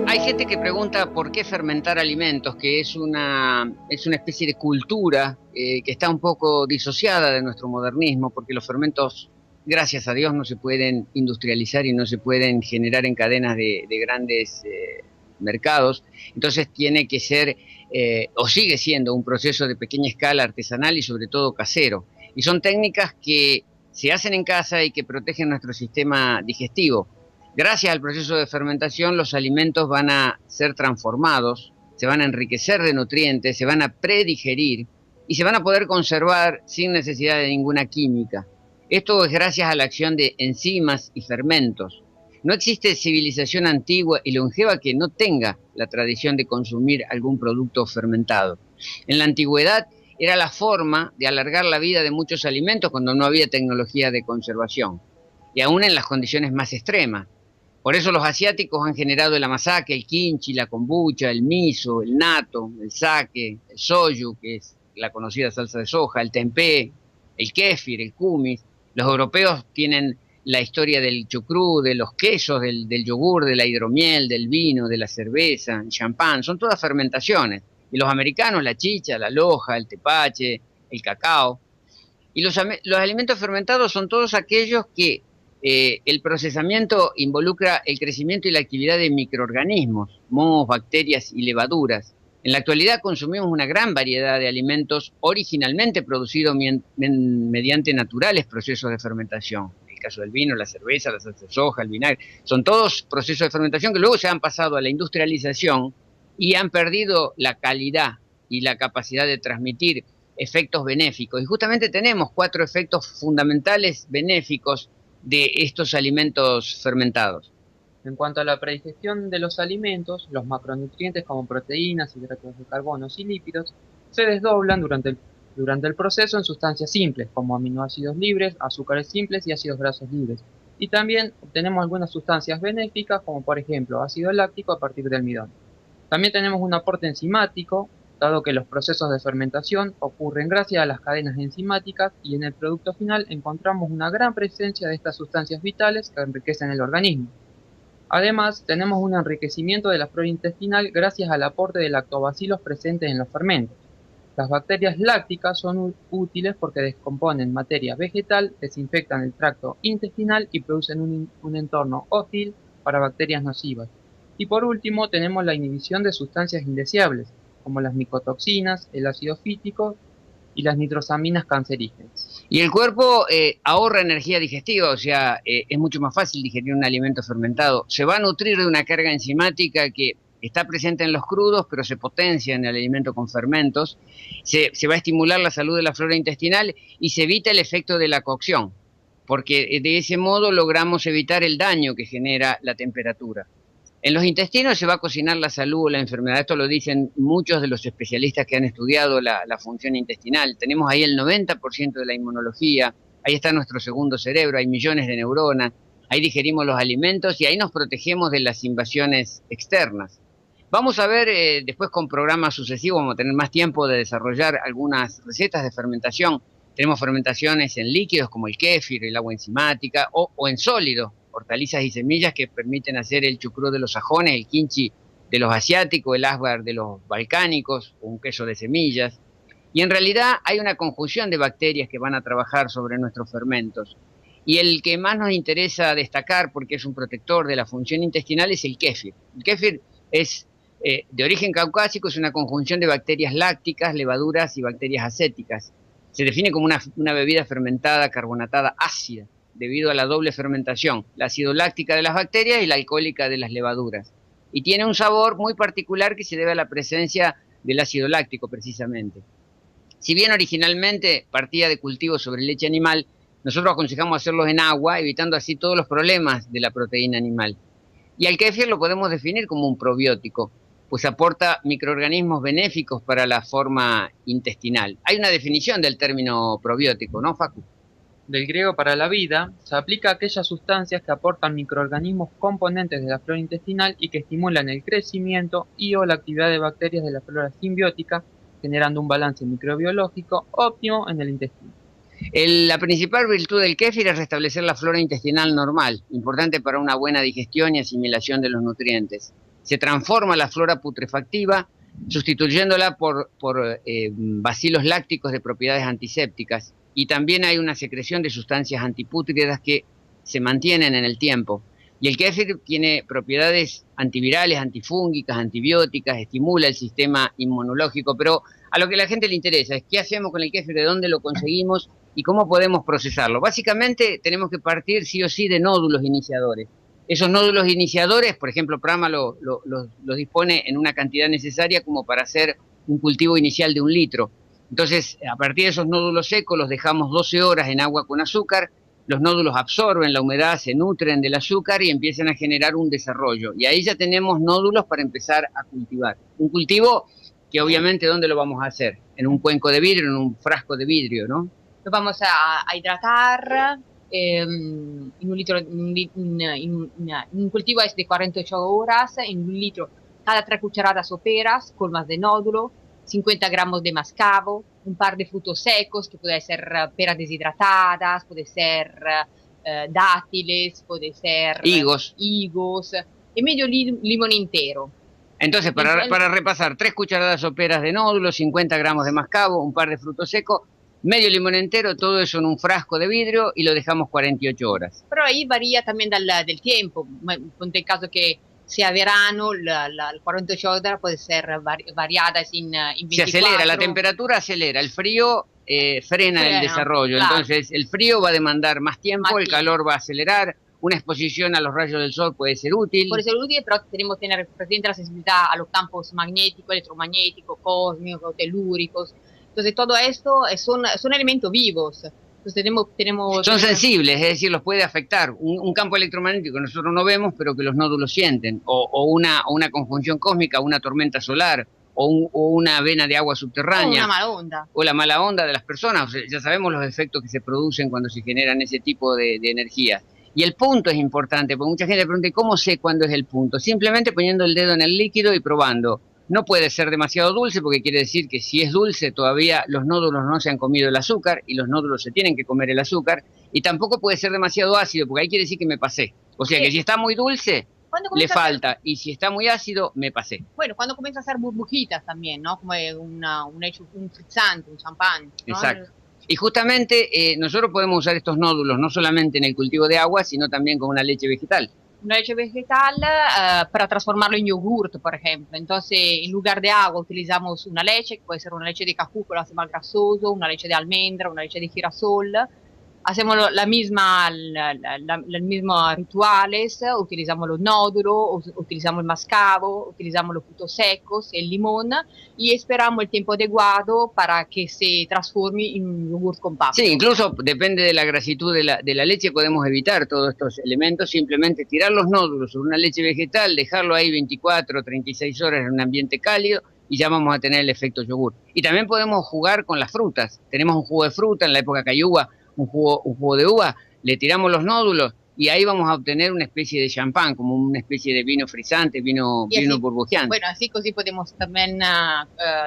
Hay gente que pregunta por qué fermentar alimentos, que es una especie de cultura que está un poco disociada de nuestro modernismo, porque los fermentos, gracias a Dios, no se pueden industrializar y no se pueden generar en cadenas de grandes mercados. Entonces tiene que ser, o sigue siendo, un proceso de pequeña escala, artesanal y sobre todo casero. Y son técnicas que se hacen en casa y que protegen nuestro sistema digestivo. Gracias al proceso de fermentación, los alimentos van a ser transformados, se van a enriquecer de nutrientes, se van a predigerir y se van a poder conservar sin necesidad de ninguna química. Esto es gracias a la acción de enzimas y fermentos. No existe civilización antigua y longeva que no tenga la tradición de consumir algún producto fermentado. En la antigüedad era la forma de alargar la vida de muchos alimentos cuando no había tecnología de conservación, y aún en las condiciones más extremas. Por eso los asiáticos han generado el amazake, el kimchi, la kombucha, el miso, el natto, el sake, el soyu, que es la conocida salsa de soja, el tempeh, el kéfir, el kumis. Los europeos tienen la historia del chucrú, de los quesos, del yogur, de la hidromiel, del vino, de la cerveza, el champán, son todas fermentaciones. Y los americanos, la chicha, la loja, el tepache, el cacao. Y los alimentos fermentados son todos aquellos que el procesamiento involucra el crecimiento y la actividad de microorganismos, mohos, bacterias y levaduras. En la actualidad consumimos una gran variedad de alimentos originalmente producidos mediante naturales procesos de fermentación. El caso del vino, la cerveza, la salsa de soja, el vinagre, son todos procesos de fermentación que luego se han pasado a la industrialización y han perdido la calidad y la capacidad de transmitir efectos benéficos. Y justamente tenemos 4 efectos fundamentales benéficos de estos alimentos fermentados. En cuanto a la predigestión de los alimentos, los macronutrientes como proteínas, hidratos de carbono y lípidos se desdoblan durante el proceso en sustancias simples, como aminoácidos libres, azúcares simples y ácidos grasos libres. Y también obtenemos algunas sustancias benéficas, como por ejemplo ácido láctico a partir de almidón. También tenemos un aporte enzimático, dado que los procesos de fermentación ocurren gracias a las cadenas enzimáticas y en el producto final encontramos una gran presencia de estas sustancias vitales que enriquecen el organismo. Además, tenemos un enriquecimiento de la flora intestinal gracias al aporte de lactobacilos presentes en los fermentos. Las bacterias lácticas son útiles porque descomponen materia vegetal, desinfectan el tracto intestinal y producen un entorno hostil para bacterias nocivas. Y por último, tenemos la inhibición de sustancias indeseables, como las micotoxinas, el ácido fítico y las nitrosaminas cancerígenas. Y el cuerpo ahorra energía digestiva, o sea, es mucho más fácil digerir un alimento fermentado. Se va a nutrir de una carga enzimática que está presente en los crudos, pero se potencia en el alimento con fermentos. Se va a estimular la salud de la flora intestinal y se evita el efecto de la cocción, porque de ese modo logramos evitar el daño que genera la temperatura. En los intestinos se va a cocinar la salud o la enfermedad. Esto lo dicen muchos de los especialistas que han estudiado la función intestinal. Tenemos ahí el 90% de la inmunología, ahí está nuestro segundo cerebro, hay millones de neuronas, ahí digerimos los alimentos y ahí nos protegemos de las invasiones externas. Vamos a ver después con programas sucesivos, vamos a tener más tiempo de desarrollar algunas recetas de fermentación. Tenemos fermentaciones en líquidos como el kéfir, el agua enzimática o en sólidos, hortalizas y semillas que permiten hacer el chucrut de los sajones, el kimchi de los asiáticos, el asbar de los balcánicos, o un queso de semillas. Y en realidad hay una conjunción de bacterias que van a trabajar sobre nuestros fermentos. Y el que más nos interesa destacar, porque es un protector de la función intestinal, es el kéfir. El kéfir es de origen caucásico, es una conjunción de bacterias lácticas, levaduras y bacterias acéticas. Se define como una bebida fermentada, carbonatada, ácida, debido a la doble fermentación, la ácido láctica de las bacterias y la alcohólica de las levaduras. Y tiene un sabor muy particular que se debe a la presencia del ácido láctico, precisamente. Si bien originalmente partía de cultivos sobre leche animal, nosotros aconsejamos hacerlos en agua, evitando así todos los problemas de la proteína animal. Y al kéfir lo podemos definir como un probiótico, pues aporta microorganismos benéficos para la forma intestinal. Hay una definición del término probiótico, ¿no, Facu? Del griego para la vida, se aplica a aquellas sustancias que aportan microorganismos componentes de la flora intestinal y que estimulan el crecimiento y o la actividad de bacterias de la flora simbiótica, generando un balance microbiológico óptimo en el intestino. La principal virtud del kéfir es restablecer la flora intestinal normal, importante para una buena digestión y asimilación de los nutrientes. Se transforma la flora putrefactiva, sustituyéndola por bacilos lácticos de propiedades antisépticas. Y también hay una secreción de sustancias antipútridas que se mantienen en el tiempo. Y el kéfir tiene propiedades antivirales, antifúngicas, antibióticas, estimula el sistema inmunológico, pero a lo que a la gente le interesa es qué hacemos con el kéfir, de dónde lo conseguimos y cómo podemos procesarlo. Básicamente tenemos que partir sí o sí de nódulos iniciadores. Esos nódulos iniciadores, por ejemplo, Prama los dispone en una cantidad necesaria como para hacer un cultivo inicial de 1 litro. Entonces, a partir de esos nódulos secos los dejamos 12 horas en agua con azúcar, los nódulos absorben la humedad, se nutren del azúcar y empiezan a generar un desarrollo. Y ahí ya tenemos nódulos para empezar a cultivar. Un cultivo que obviamente, ¿dónde lo vamos a hacer? En un cuenco de vidrio, en un frasco de vidrio, ¿no? Lo vamos a hidratar en un litro, un cultivo es de 48 horas, en 1 litro, cada 3 cucharadas soperas, colmas de nódulo, 50 gramos de mascabo, un par de frutos secos, que puede ser peras deshidratadas, puede ser dátiles, puede ser higos, y medio limón entero. Entonces, para repasar, 3 cucharadas soperas de nódulos, 50 gramos de mascabo, un par de frutos secos, medio limón entero, todo eso en un frasco de vidrio y lo dejamos 48 horas. Pero ahí varía también del tiempo. Ponte el caso que sea verano, la 48 horas puede ser variada en 24. Se acelera, la temperatura acelera, el frío frena el desarrollo. Claro. Entonces, el frío va a demandar más tiempo, el calor va a acelerar, una exposición a los rayos del sol puede ser útil. Puede ser útil, pero tenemos que tener presente la sensibilidad a los campos magnéticos, electromagnéticos, cósmicos, telúricos. Entonces, todo esto son elementos vivos. Entonces, son sensibles, es decir, los puede afectar. Un campo electromagnético que nosotros no vemos, pero que los nódulos sienten. O una conjunción cósmica, una tormenta solar, o una vena de agua subterránea. O una mala onda. O la mala onda de las personas. O sea, ya sabemos los efectos que se producen cuando se generan ese tipo de energías. Y el punto es importante, porque mucha gente pregunta, ¿cómo sé cuándo es el punto? Simplemente poniendo el dedo en el líquido y probando. No puede ser demasiado dulce, porque quiere decir que si es dulce todavía los nódulos no se han comido el azúcar, y los nódulos se tienen que comer el azúcar, y tampoco puede ser demasiado ácido, porque ahí quiere decir que me pasé. O sea que si está muy dulce, le falta. Y si está muy ácido, me pasé. Bueno, cuando comienza a hacer burbujitas también, ¿no? Como un frizzante, un champán, ¿no? Exacto. Y justamente nosotros podemos usar estos nódulos no solamente en el cultivo de agua, sino también con una leche vegetal. Una leche vegetal para transformarlo en yogurt, por ejemplo. Entonces, en lugar de agua utilizamos una leche, que puede ser una leche de cajú, que lo hace más grasoso, una leche de almendra, una leche de girasol. Hacemos la misma, los mismos rituales, utilizamos los nódulos, utilizamos el mascabo, utilizamos los frutos secos, el limón, y esperamos el tiempo adecuado para que se transforme en un yogur compacto. Sí, incluso depende de la grasitud de la leche, podemos evitar todos estos elementos, simplemente tirar los nódulos sobre una leche vegetal, dejarlo ahí 24 o 36 horas en un ambiente cálido, y ya vamos a tener el efecto yogur. Y también podemos jugar con las frutas. Tenemos un jugo de fruta, en la época que hay uva, un jugo de uva, le tiramos los nódulos y ahí vamos a obtener una especie de champán, como una especie de vino frisante, vino burbujeante. Bueno, así podemos también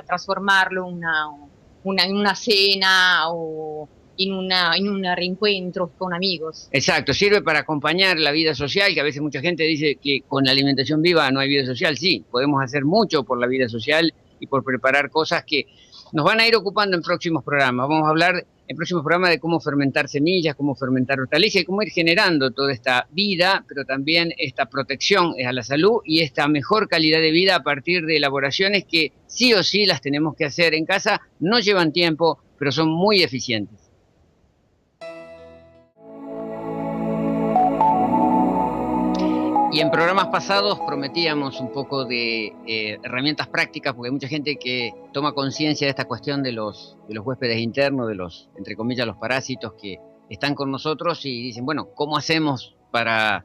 transformarlo en una cena o en un reencuentro con amigos. Exacto, sirve para acompañar la vida social, que a veces mucha gente dice que con la alimentación viva no hay vida social. Sí, podemos hacer mucho por la vida social y por preparar cosas que nos van a ir ocupando en próximos programas. Vamos a hablar en próximos programas de cómo fermentar semillas, cómo fermentar hortalizas y cómo ir generando toda esta vida, pero también esta protección a la salud y esta mejor calidad de vida a partir de elaboraciones que sí o sí las tenemos que hacer en casa, no llevan tiempo, pero son muy eficientes. Y en programas pasados prometíamos un poco de herramientas prácticas, porque hay mucha gente que toma conciencia de esta cuestión de los huéspedes internos, de los, entre comillas, los parásitos que están con nosotros y dicen, bueno, ¿cómo hacemos para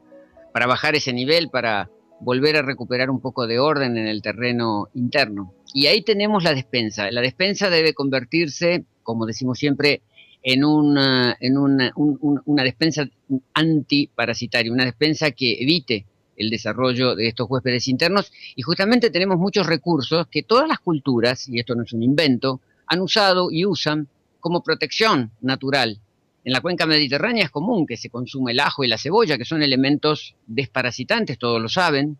bajar ese nivel, para volver a recuperar un poco de orden en el terreno interno? Y ahí tenemos la despensa. La despensa debe convertirse, como decimos siempre, en una despensa antiparasitaria, una despensa que evite el desarrollo de estos huéspedes internos, y justamente tenemos muchos recursos que todas las culturas, y esto no es un invento, han usado y usan como protección natural. En la cuenca mediterránea es común que se consume el ajo y la cebolla, que son elementos desparasitantes, todos lo saben.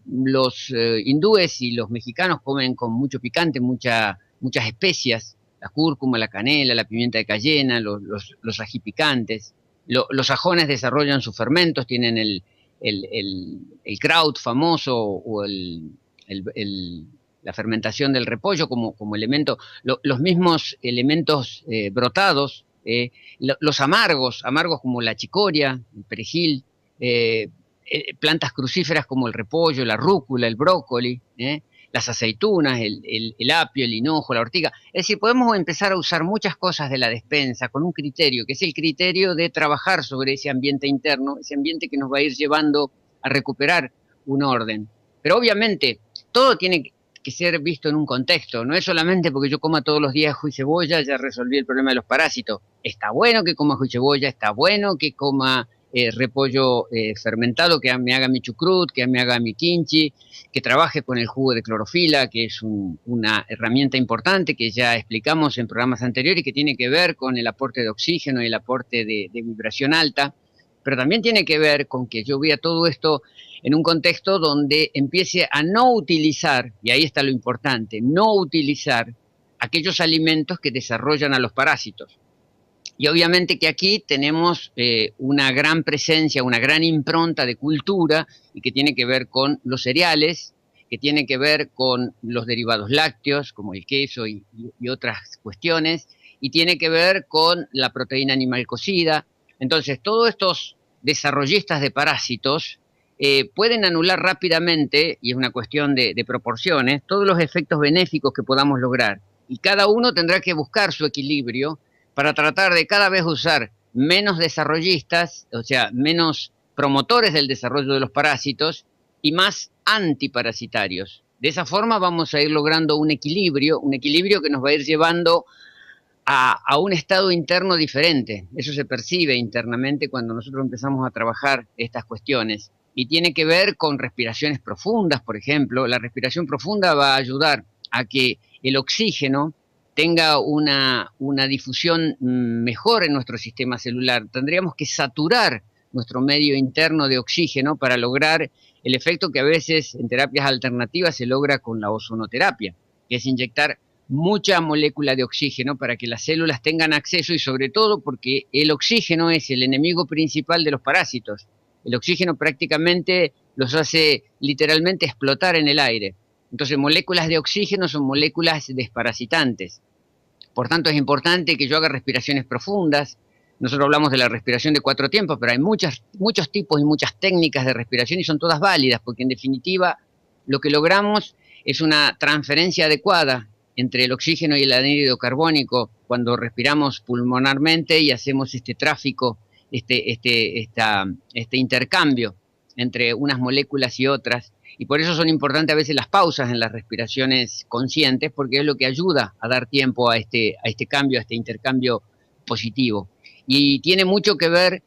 Los hindúes y los mexicanos comen con mucho picante, muchas especias, la cúrcuma, la canela, la pimienta de cayena, los ají picantes. Los sajones desarrollan sus fermentos, tienen el kraut famoso o la fermentación del repollo como elemento, los mismos elementos brotados, los amargos como la chicoria, el perejil, plantas crucíferas como el repollo, la rúcula, el brócoli, las aceitunas, el apio, el hinojo, la ortiga. Es decir, podemos empezar a usar muchas cosas de la despensa con un criterio, que es el criterio de trabajar sobre ese ambiente interno, ese ambiente que nos va a ir llevando a recuperar un orden. Pero obviamente todo tiene que ser visto en un contexto, no es solamente porque yo coma todos los días ajo y cebolla, ya resolví el problema de los parásitos. Está bueno que coma ajo y cebolla, está bueno que coma repollo fermentado, que me haga mi chucrut, que me haga mi kimchi, que trabaje con el jugo de clorofila, que es una herramienta importante que ya explicamos en programas anteriores y que tiene que ver con el aporte de oxígeno y el aporte de vibración alta, pero también tiene que ver con que yo vea todo esto en un contexto donde empiece a no utilizar, y ahí está lo importante, no utilizar aquellos alimentos que desarrollan a los parásitos. Y obviamente que aquí tenemos una gran presencia, una gran impronta de cultura y que tiene que ver con los cereales, que tiene que ver con los derivados lácteos, como el queso y otras cuestiones, y tiene que ver con la proteína animal cocida. Entonces, todos estos desarrollistas de parásitos pueden anular rápidamente, y es una cuestión de proporciones, todos los efectos benéficos que podamos lograr. Y cada uno tendrá que buscar su equilibrio para tratar de cada vez usar menos desarrollistas, o sea, menos promotores del desarrollo de los parásitos y más antiparasitarios. De esa forma vamos a ir logrando un equilibrio que nos va a ir llevando a un estado interno diferente. Eso se percibe internamente cuando nosotros empezamos a trabajar estas cuestiones. Y tiene que ver con respiraciones profundas, por ejemplo. La respiración profunda va a ayudar a que el oxígeno tenga una difusión mejor en nuestro sistema celular. Tendríamos que saturar nuestro medio interno de oxígeno para lograr el efecto que a veces en terapias alternativas se logra con la ozonoterapia, que es inyectar mucha molécula de oxígeno para que las células tengan acceso, y sobre todo porque el oxígeno es el enemigo principal de los parásitos. El oxígeno prácticamente los hace literalmente explotar en el aire. Entonces, moléculas de oxígeno son moléculas desparasitantes. Por tanto, es importante que yo haga respiraciones profundas. Nosotros hablamos de la respiración de 4 tiempos, pero hay muchos tipos y muchas técnicas de respiración y son todas válidas, porque en definitiva lo que logramos es una transferencia adecuada entre el oxígeno y el anhídrido carbónico cuando respiramos pulmonarmente y hacemos este tráfico, este intercambio entre unas moléculas y otras. Y por eso son importantes a veces las pausas en las respiraciones conscientes, porque es lo que ayuda a dar tiempo a este cambio, a este intercambio positivo. Y tiene mucho que ver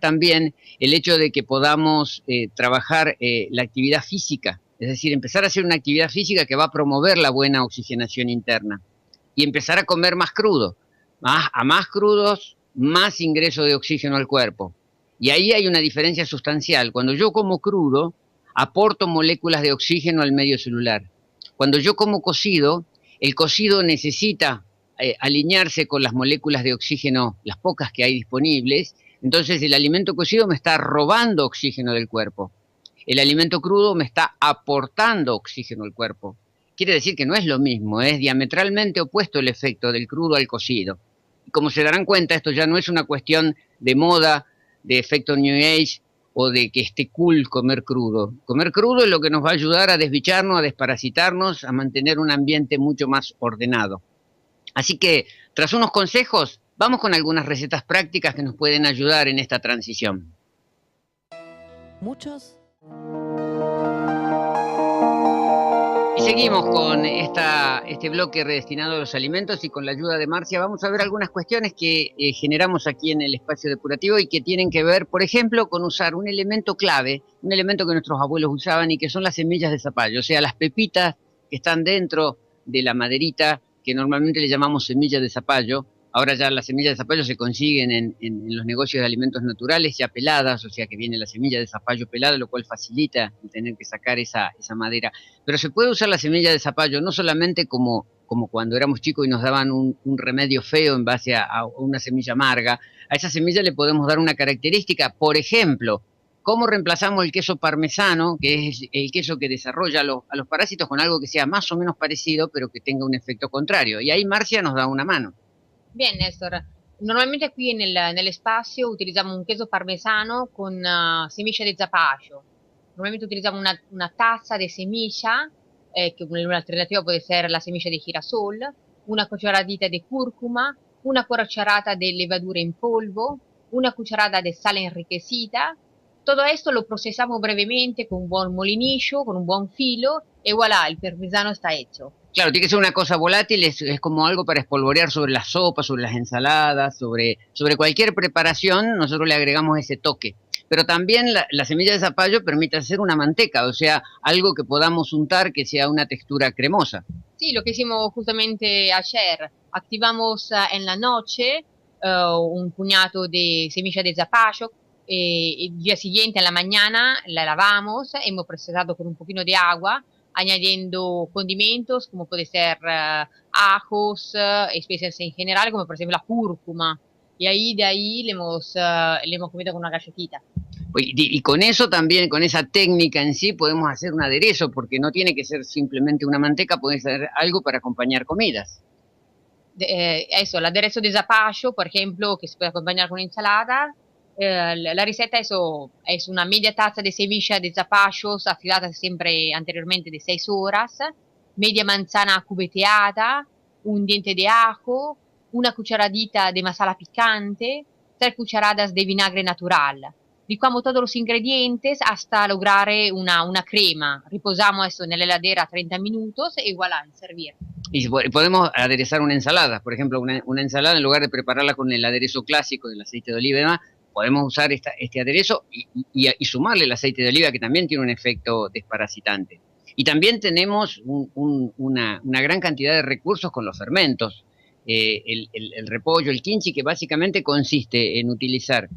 también el hecho de que podamos trabajar la actividad física, es decir, empezar a hacer una actividad física que va a promover la buena oxigenación interna, y empezar a comer más crudo. A más crudos, más ingreso de oxígeno al cuerpo. Y ahí hay una diferencia sustancial. Cuando yo como crudo, aporto moléculas de oxígeno al medio celular. Cuando yo como cocido, el cocido necesita alinearse con las moléculas de oxígeno, las pocas que hay disponibles. Entonces el alimento cocido me está robando oxígeno del cuerpo. El alimento crudo me está aportando oxígeno al cuerpo. Quiere decir que no es lo mismo, es diametralmente opuesto el efecto del crudo al cocido. Y como se darán cuenta, esto ya no es una cuestión de moda, de efecto New Age, o de que esté cool comer crudo. Comer crudo es lo que nos va a ayudar a desbicharnos, a desparasitarnos, a mantener un ambiente mucho más ordenado. Así que, tras unos consejos, vamos con algunas recetas prácticas que nos pueden ayudar en esta transición. Muchos. Y seguimos con este bloque destinado a los alimentos, y con la ayuda de Marcia vamos a ver algunas cuestiones que generamos aquí en el espacio depurativo y que tienen que ver, por ejemplo, con usar un elemento clave, un elemento que nuestros abuelos usaban y que son las semillas de zapallo, o sea, las pepitas que están dentro de la maderita, que normalmente le llamamos semillas de zapallo. Ahora ya las semillas de zapallo se consiguen en los negocios de alimentos naturales ya peladas, o sea que viene la semilla de zapallo pelada, lo cual facilita el tener que sacar esa madera. Pero se puede usar la semilla de zapallo no solamente como cuando éramos chicos y nos daban un remedio feo en base a una semilla amarga. A esa semilla le podemos dar una característica. Por ejemplo, ¿cómo reemplazamos el queso parmesano, que es el queso que desarrolla a los parásitos, con algo que sea más o menos parecido, pero que tenga un efecto contrario? Y ahí Marcia nos da una mano. Bien, Néstor. Normalmente qui nell'espazio utilizziamo un queso parmesano con semilla di zapallo. Normalmente utilizziamo una tazza di semilla, che un'alternativa può essere la semilla di girasol, una cucharadita di curcuma, una cucharata di levadura in polvo, una cucharada di sale enriquecida. Todo esto lo procesamos brevemente con un buon molinillo, con un buon filo, y voilà, el parmesano está hecho. Claro, tiene que ser una cosa volátil, es como algo para espolvorear sobre las sopas, sobre las ensaladas, sobre cualquier preparación. Nosotros le agregamos ese toque. Pero también la semilla de zapallo permite hacer una manteca, o sea, algo que podamos untar que sea una textura cremosa. Sí, lo que hicimos justamente ayer. Activamos en la noche un puñado de semilla de zapallo. El día siguiente, en la mañana, la lavamos, hemos procesado con un poquito de agua, añadiendo condimentos como puede ser ajos, especias en general, como por ejemplo la cúrcuma. Y de ahí le hemos comido con una galletita. Y con eso también, con esa técnica en sí, podemos hacer un aderezo, porque no tiene que ser simplemente una manteca, puede ser algo para acompañar comidas. Eso, el aderezo de zapallo, por ejemplo, que se puede acompañar con ensalada. La receta es una media taza de semilla de zapallos activada siempre anteriormente de 6 horas, media manzana cubeteada, un diente de ajo, una cucharadita de masala picante, 3 cucharadas de vinagre natural. Licuamos todos los ingredientes hasta lograr una crema. Reposamos esto en la heladera 30 minutos y voilà, servir. Y podemos aderezar una ensalada, por ejemplo, una ensalada, en lugar de prepararla con el aderezo clásico del aceite de oliva y demás, podemos usar este aderezo y sumarle el aceite de oliva, que también tiene un efecto desparasitante. Y también tenemos una gran cantidad de recursos con los fermentos. El repollo, el kimchi, que básicamente consiste en utilizar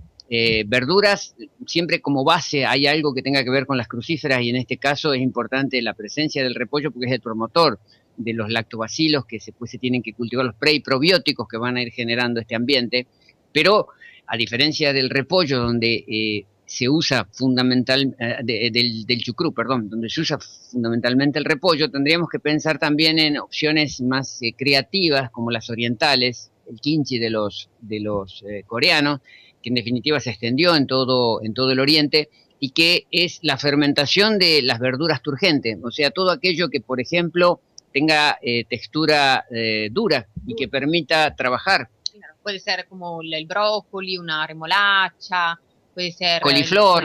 Verduras, siempre como base hay algo que tenga que ver con las crucíferas y en este caso es importante la presencia del repollo porque es el promotor de los lactobacilos que después se tienen que cultivar, los pre y probióticos que van a ir generando este ambiente, pero a diferencia del repollo donde se usa del chucrú, perdón, donde se usa fundamentalmente el repollo, tendríamos que pensar también en opciones más creativas como las orientales, el kimchi de los coreanos, que en definitiva se extendió en todo el Oriente, y que es la fermentación de las verduras turgentes, o sea, todo aquello que, por ejemplo, tenga textura dura y que permita trabajar. Claro, puede ser como el brócoli, una remolacha, puede ser coliflor,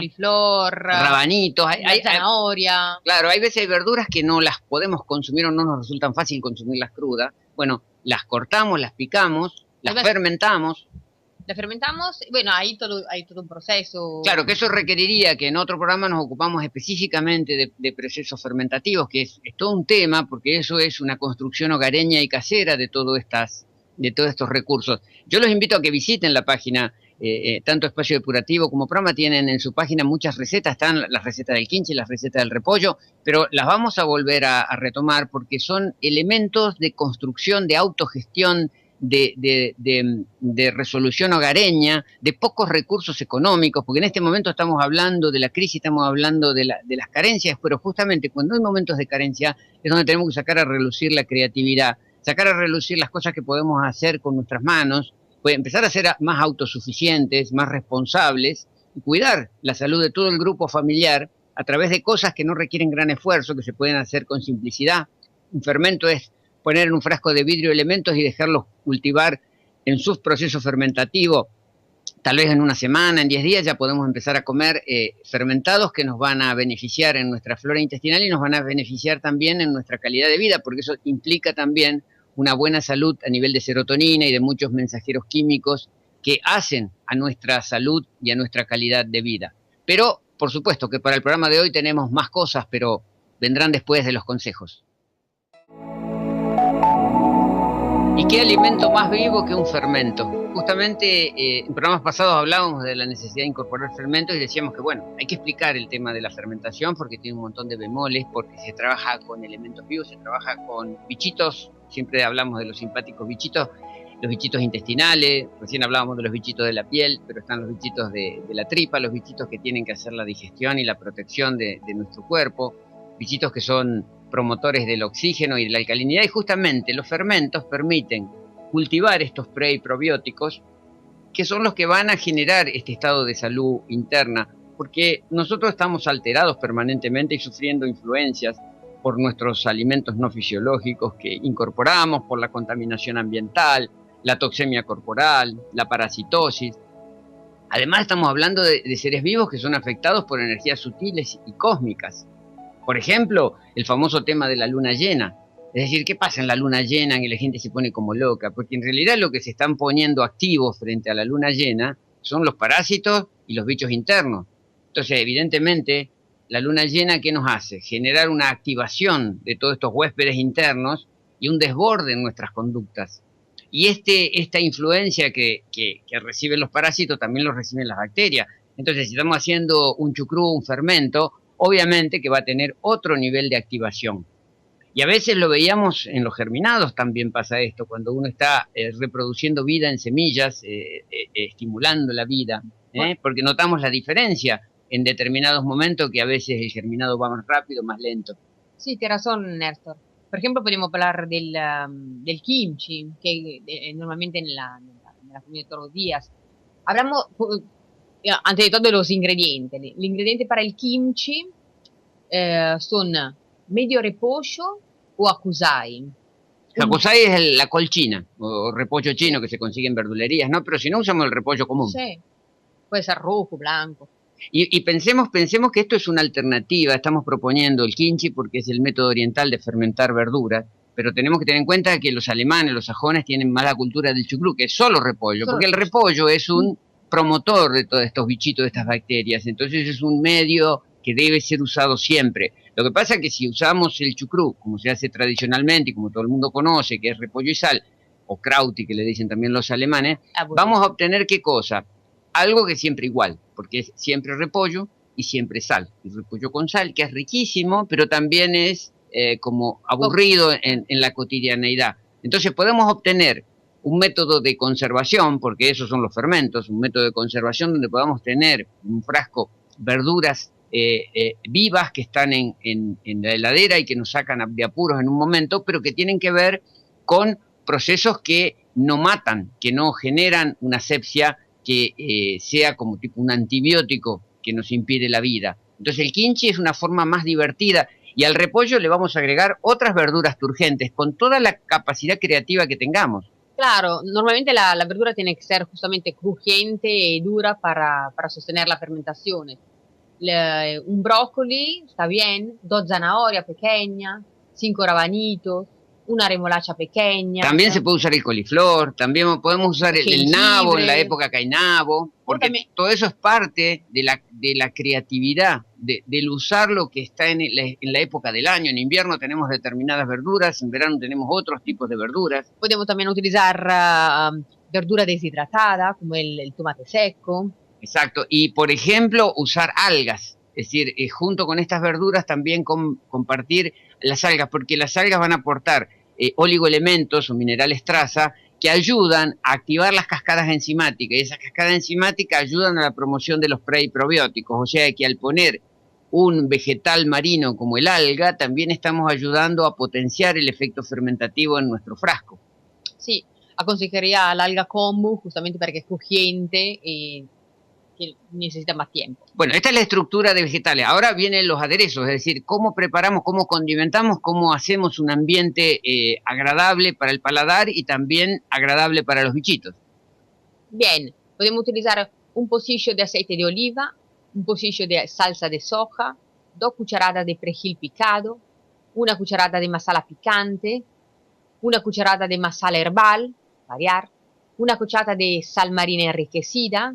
rabanitos, zanahoria. Claro, hay veces hay verduras que no las podemos consumir o no nos resultan fácil consumirlas crudas. Bueno, las cortamos, las picamos, las fermentamos. La fermentamos, bueno, hay todo un proceso. Claro, que eso requeriría que en otro programa nos ocupamos específicamente de procesos fermentativos, que es todo un tema, porque eso es una construcción hogareña y casera de todos estos recursos. Yo los invito a que visiten la página, tanto Espacio Depurativo como Prama tienen en su página muchas recetas, están las recetas del kimchi, las recetas del repollo, pero las vamos a volver a retomar porque son elementos de construcción, de autogestión, de resolución hogareña, de pocos recursos económicos, porque en este momento estamos hablando de la crisis, estamos hablando de las carencias, pero justamente cuando hay momentos de carencia es donde tenemos que sacar a relucir la creatividad, sacar a relucir las cosas que podemos hacer con nuestras manos, empezar a ser más autosuficientes, más responsables, y cuidar la salud de todo el grupo familiar a través de cosas que no requieren gran esfuerzo, que se pueden hacer con simplicidad. Un fermento es poner en un frasco de vidrio elementos y dejarlos cultivar en sus procesos fermentativos. Tal vez en una semana, en 10 días ya podemos empezar a comer fermentados que nos van a beneficiar en nuestra flora intestinal y nos van a beneficiar también en nuestra calidad de vida, porque eso implica también una buena salud a nivel de serotonina y de muchos mensajeros químicos que hacen a nuestra salud y a nuestra calidad de vida. Pero, por supuesto, que para el programa de hoy tenemos más cosas, pero vendrán después de los consejos. ¿Y qué alimento más vivo que un fermento? Justamente en programas pasados hablábamos de la necesidad de incorporar fermentos y decíamos que, bueno, hay que explicar el tema de la fermentación porque tiene un montón de bemoles, porque se trabaja con elementos vivos, se trabaja con bichitos, siempre hablamos de los simpáticos bichitos, los bichitos intestinales, recién hablábamos de los bichitos de la piel, pero están los bichitos de la tripa, los bichitos que tienen que hacer la digestión y la protección de nuestro cuerpo, bichitos que son promotores del oxígeno y de la alcalinidad, y justamente los fermentos permiten cultivar estos pre y probióticos que son los que van a generar este estado de salud interna, porque nosotros estamos alterados permanentemente y sufriendo influencias por nuestros alimentos no fisiológicos que incorporamos, por la contaminación ambiental, la toxemia corporal, la parasitosis. Además estamos hablando de seres vivos que son afectados por energías sutiles y cósmicas. Por ejemplo, el famoso tema de la luna llena. Es decir, ¿qué pasa en la luna llena en que la gente se pone como loca? Porque en realidad lo que se están poniendo activos frente a la luna llena son los parásitos y los bichos internos. Entonces, evidentemente, la luna llena, ¿qué nos hace? Generar una activación de todos estos huéspedes internos y un desborde en nuestras conductas. Y esta influencia que reciben los parásitos también lo reciben las bacterias. Entonces, si estamos haciendo un chucrú, un fermento, obviamente que va a tener otro nivel de activación. Y a veces lo veíamos en los germinados, también pasa esto, cuando uno está reproduciendo vida en semillas, estimulando la vida, porque notamos la diferencia en determinados momentos que a veces el germinado va más rápido, más lento. Sí, tienes razón, Néstor. Por ejemplo, podemos hablar del kimchi, que normalmente en la comida todos los días. Hablamos, antes de todo, los ingredientes. Los ingredientes para el kimchi son medio repollo o acusai. Acusai es la col china, o repollo chino que se consigue en verdulerías, ¿no? Pero si no, usamos el repollo común. Sí, puede ser rojo, blanco. Y pensemos que esto es una alternativa. Estamos proponiendo el kimchi porque es el método oriental de fermentar verduras, pero tenemos que tener en cuenta que los alemanes, los sajones, tienen más la cultura del chucrú, que es solo repollo, porque el repollo es un promotor de todos estos bichitos, de estas bacterias. Entonces es un medio que debe ser usado siempre. Lo que pasa es que si usamos el chucrú, como se hace tradicionalmente y como todo el mundo conoce, que es repollo y sal, o krauti, que le dicen también los alemanes, vamos a obtener ¿qué cosa? algo que es siempre igual, porque es siempre repollo y siempre sal. El repollo con sal, que es riquísimo, pero también es como aburrido en la cotidianeidad. Entonces podemos obtener un método de conservación, porque esos son los fermentos, un método de conservación donde podamos tener un frasco verduras vivas que están en la heladera y que nos sacan de apuros en un momento, pero que tienen que ver con procesos que no matan, que no generan una asepsia que sea como tipo un antibiótico que nos impide la vida. Entonces el kimchi es una forma más divertida y al repollo le vamos a agregar otras verduras turgentes con toda la capacidad creativa que tengamos. Claro, normalmente la verdura tiene que ser justamente crujiente y dura para sostener la fermentación. Un brócoli está bien, 2 zanahorias pequeñas, 5 rabanitos, una remolacha pequeña. También se puede usar el coliflor, también podemos usar el nabo en la época que hay nabo, porque todo eso es parte de la creatividad, del usar lo que está en la época del año. En invierno tenemos determinadas verduras, en verano tenemos otros tipos de verduras. Podemos también utilizar verdura deshidratada, como el tomate seco. Exacto, y por ejemplo usar algas, es decir, junto con estas verduras también compartir las algas, porque las algas van a aportar oligoelementos o minerales traza que ayudan a activar las cascadas enzimáticas, y esas cascadas enzimáticas ayudan a la promoción de los pre y probióticos, o sea que al poner un vegetal marino como el alga, también estamos ayudando a potenciar el efecto fermentativo en nuestro frasco. Sí, aconsejaría l'alga kombu justamente porque es crujiente y que necesita más tiempo. Bueno, esta es la estructura de vegetales. Ahora vienen los aderezos, es decir, cómo preparamos, cómo condimentamos, cómo hacemos un ambiente agradable para el paladar y también agradable para los bichitos. Bien, podemos utilizar un pocillo de aceite de oliva, un pocillo de salsa de soja, 2 cucharadas de perejil picado, 1 cucharada de masala picante, 1 cucharada de masala herbal, variar, 1 cucharada de sal marina enriquecida.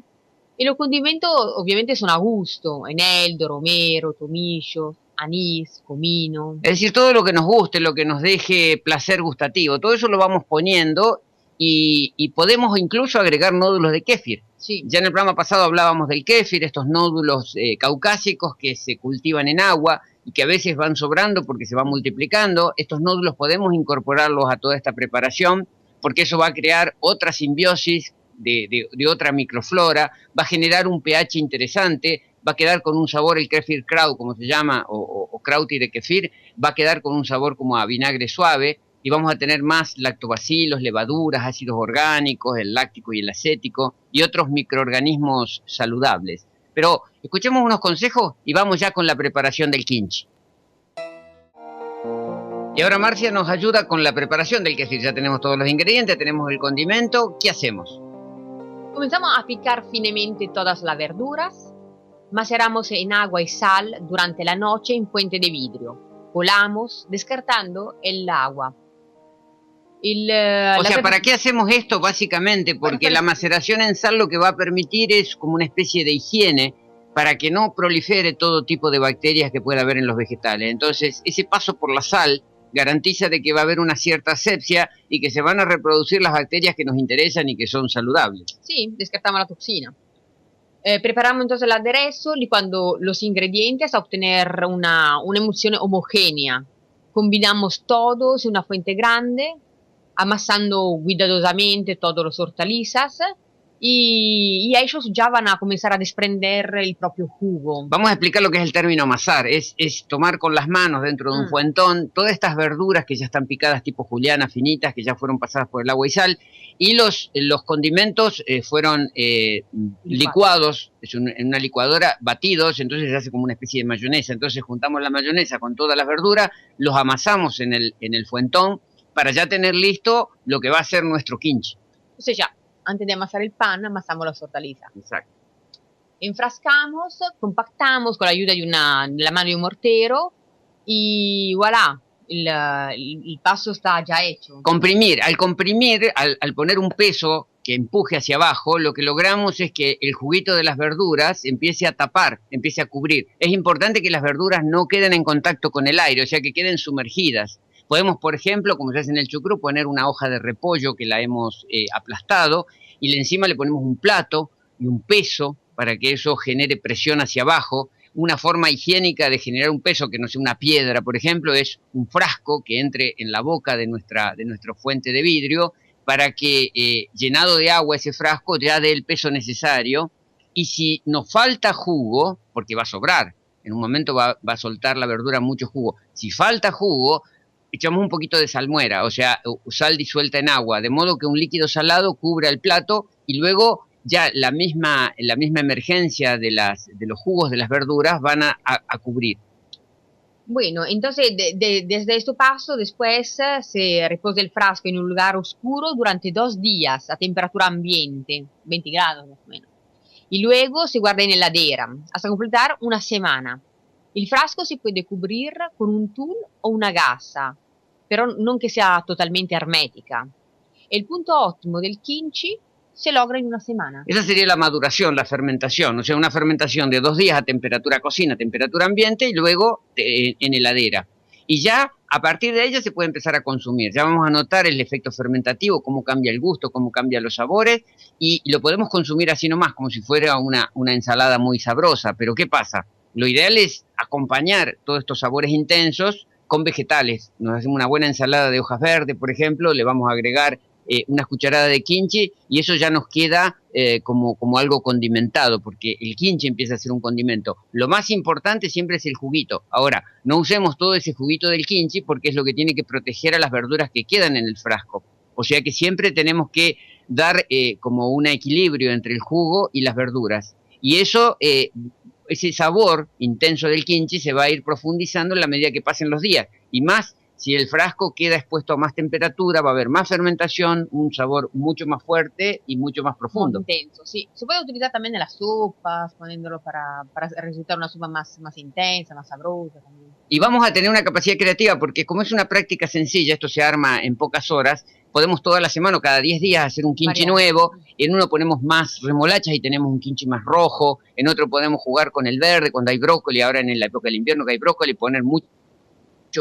Y los condimentos obviamente son a gusto, eneldo, romero, tomillo, anís, comino. Es decir, todo lo que nos guste, lo que nos deje placer gustativo, todo eso lo vamos poniendo y podemos incluso agregar nódulos de kéfir. Sí. Ya en el programa pasado hablábamos del kéfir, estos nódulos caucásicos que se cultivan en agua y que a veces van sobrando porque se van multiplicando. Estos nódulos podemos incorporarlos a toda esta preparación porque eso va a crear otra simbiosis de otra microflora, va a generar un pH interesante, va a quedar con un sabor, el kefir kraut, como se llama, o krauti de kefir, va a quedar con un sabor como a vinagre suave, y vamos a tener más lactobacilos, levaduras, ácidos orgánicos, el láctico y el acético, y otros microorganismos saludables. Pero escuchemos unos consejos y vamos ya con la preparación del kimchi. Y ahora Marcia nos ayuda con la preparación del kefir. Ya tenemos todos los ingredientes, tenemos el condimento. ¿Qué hacemos? Comenzamos a picar finemente todas las verduras. Maceramos en agua y sal durante la noche en fuente de vidrio. Colamos, descartando el agua. O sea, ¿para qué hacemos esto básicamente? Porque la maceración en sal lo que va a permitir es como una especie de higiene para que no prolifere todo tipo de bacterias que pueda haber en los vegetales. Entonces, ese paso por la sal garantiza de que va a haber una cierta asepsia y que se van a reproducir las bacterias que nos interesan y que son saludables. Sí, descartamos la toxina. Preparamos entonces el aderezo licuando los ingredientes hasta obtener una emulsión homogénea. Combinamos todos en una fuente grande, amasando cuidadosamente todos los hortalizas y ellos ya van a comenzar a desprender el propio jugo. Vamos a explicar lo que es el término amasar. Es tomar con las manos dentro de un fuentón todas estas verduras que ya están picadas tipo juliana, finitas, que ya fueron pasadas por el agua y sal, y los condimentos fueron licuados en una licuadora, batidos, entonces se hace como una especie de mayonesa. Entonces juntamos la mayonesa con todas las verduras, los amasamos en el fuentón para ya tener listo lo que va a ser nuestro kimchi. Entonces ya, antes de amasar el pan, amasamos las hortalizas. Exacto. Enfrascamos, compactamos con la ayuda de la mano de un mortero y voilà, el paso está ya hecho. Comprimir. Al poner un peso que empuje hacia abajo, lo que logramos es que el juguito de las verduras empiece a tapar, empiece a cubrir. Es importante que las verduras no queden en contacto con el aire, o sea, que queden sumergidas. Podemos, por ejemplo, como se hace en el chucrú, poner una hoja de repollo que la hemos aplastado y encima le ponemos un plato y un peso para que eso genere presión hacia abajo. Una forma higiénica de generar un peso, que no sea una piedra, por ejemplo, es un frasco que entre en la boca de nuestra fuente de vidrio para que llenado de agua ese frasco ya dé el peso necesario. Y si nos falta jugo, porque va a sobrar, en un momento va a soltar la verdura mucho jugo, si falta jugo, echamos un poquito de salmuera, o sea, sal disuelta en agua, de modo que un líquido salado cubra el plato y luego ya la misma emergencia de los jugos de las verduras van a cubrir. Bueno, entonces desde este paso después se reposa el frasco en un lugar oscuro durante 2 días a temperatura ambiente, 20 grados más o menos. Y luego se guarda en heladera hasta completar una semana. El frasco se puede cubrir con un tul o una gasa, pero no que sea totalmente hermética. El punto óptimo del kimchi se logra en una semana. Esa sería la maduración, la fermentación, o sea, una fermentación de 2 días a temperatura cocina, temperatura ambiente y luego en heladera. Y ya a partir de ella se puede empezar a consumir. Ya vamos a notar el efecto fermentativo, cómo cambia el gusto, cómo cambian los sabores y lo podemos consumir así nomás, como si fuera una ensalada muy sabrosa. Pero ¿qué pasa? Lo ideal es acompañar todos estos sabores intensos con vegetales. Nos hacemos una buena ensalada de hojas verdes, por ejemplo, le vamos a agregar unas cucharadas de kimchi y eso ya nos queda como algo condimentado, porque el kimchi empieza a ser un condimento. Lo más importante siempre es el juguito. Ahora, no usemos todo ese juguito del kimchi porque es lo que tiene que proteger a las verduras que quedan en el frasco. O sea que siempre tenemos que dar como un equilibrio entre el jugo y las verduras. Y eso, ese sabor intenso del kimchi se va a ir profundizando en la medida que pasen los días. Y más, si el frasco queda expuesto a más temperatura, va a haber más fermentación, un sabor mucho más fuerte y mucho más profundo. Muy intenso, sí. Se puede utilizar también en las sopas, poniéndolo para resultar una sopa más intensa, más sabrosa también. Y vamos a tener una capacidad creativa, porque como es una práctica sencilla, esto se arma en pocas horas, podemos toda la semana o cada 10 días hacer un kimchi nuevo, en uno ponemos más remolachas y tenemos un kimchi más rojo, en otro podemos jugar con el verde cuando hay brócoli, ahora en la época del invierno que hay brócoli, poner mucho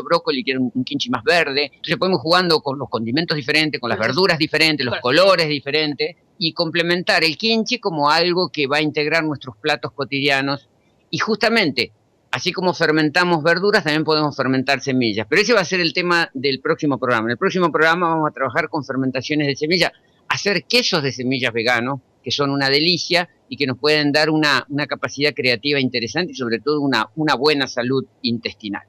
brócoli, quiere un kimchi más verde. Entonces podemos jugando con los condimentos diferentes, con las verduras diferentes, los colores diferentes y complementar el kimchi como algo que va a integrar nuestros platos cotidianos. Y justamente, así como fermentamos verduras, también podemos fermentar semillas. Pero ese va a ser el tema del próximo programa. En el próximo programa vamos a trabajar con fermentaciones de semillas, hacer quesos de semillas veganos, que son una delicia y que nos pueden dar una capacidad creativa interesante y sobre todo una buena salud intestinal.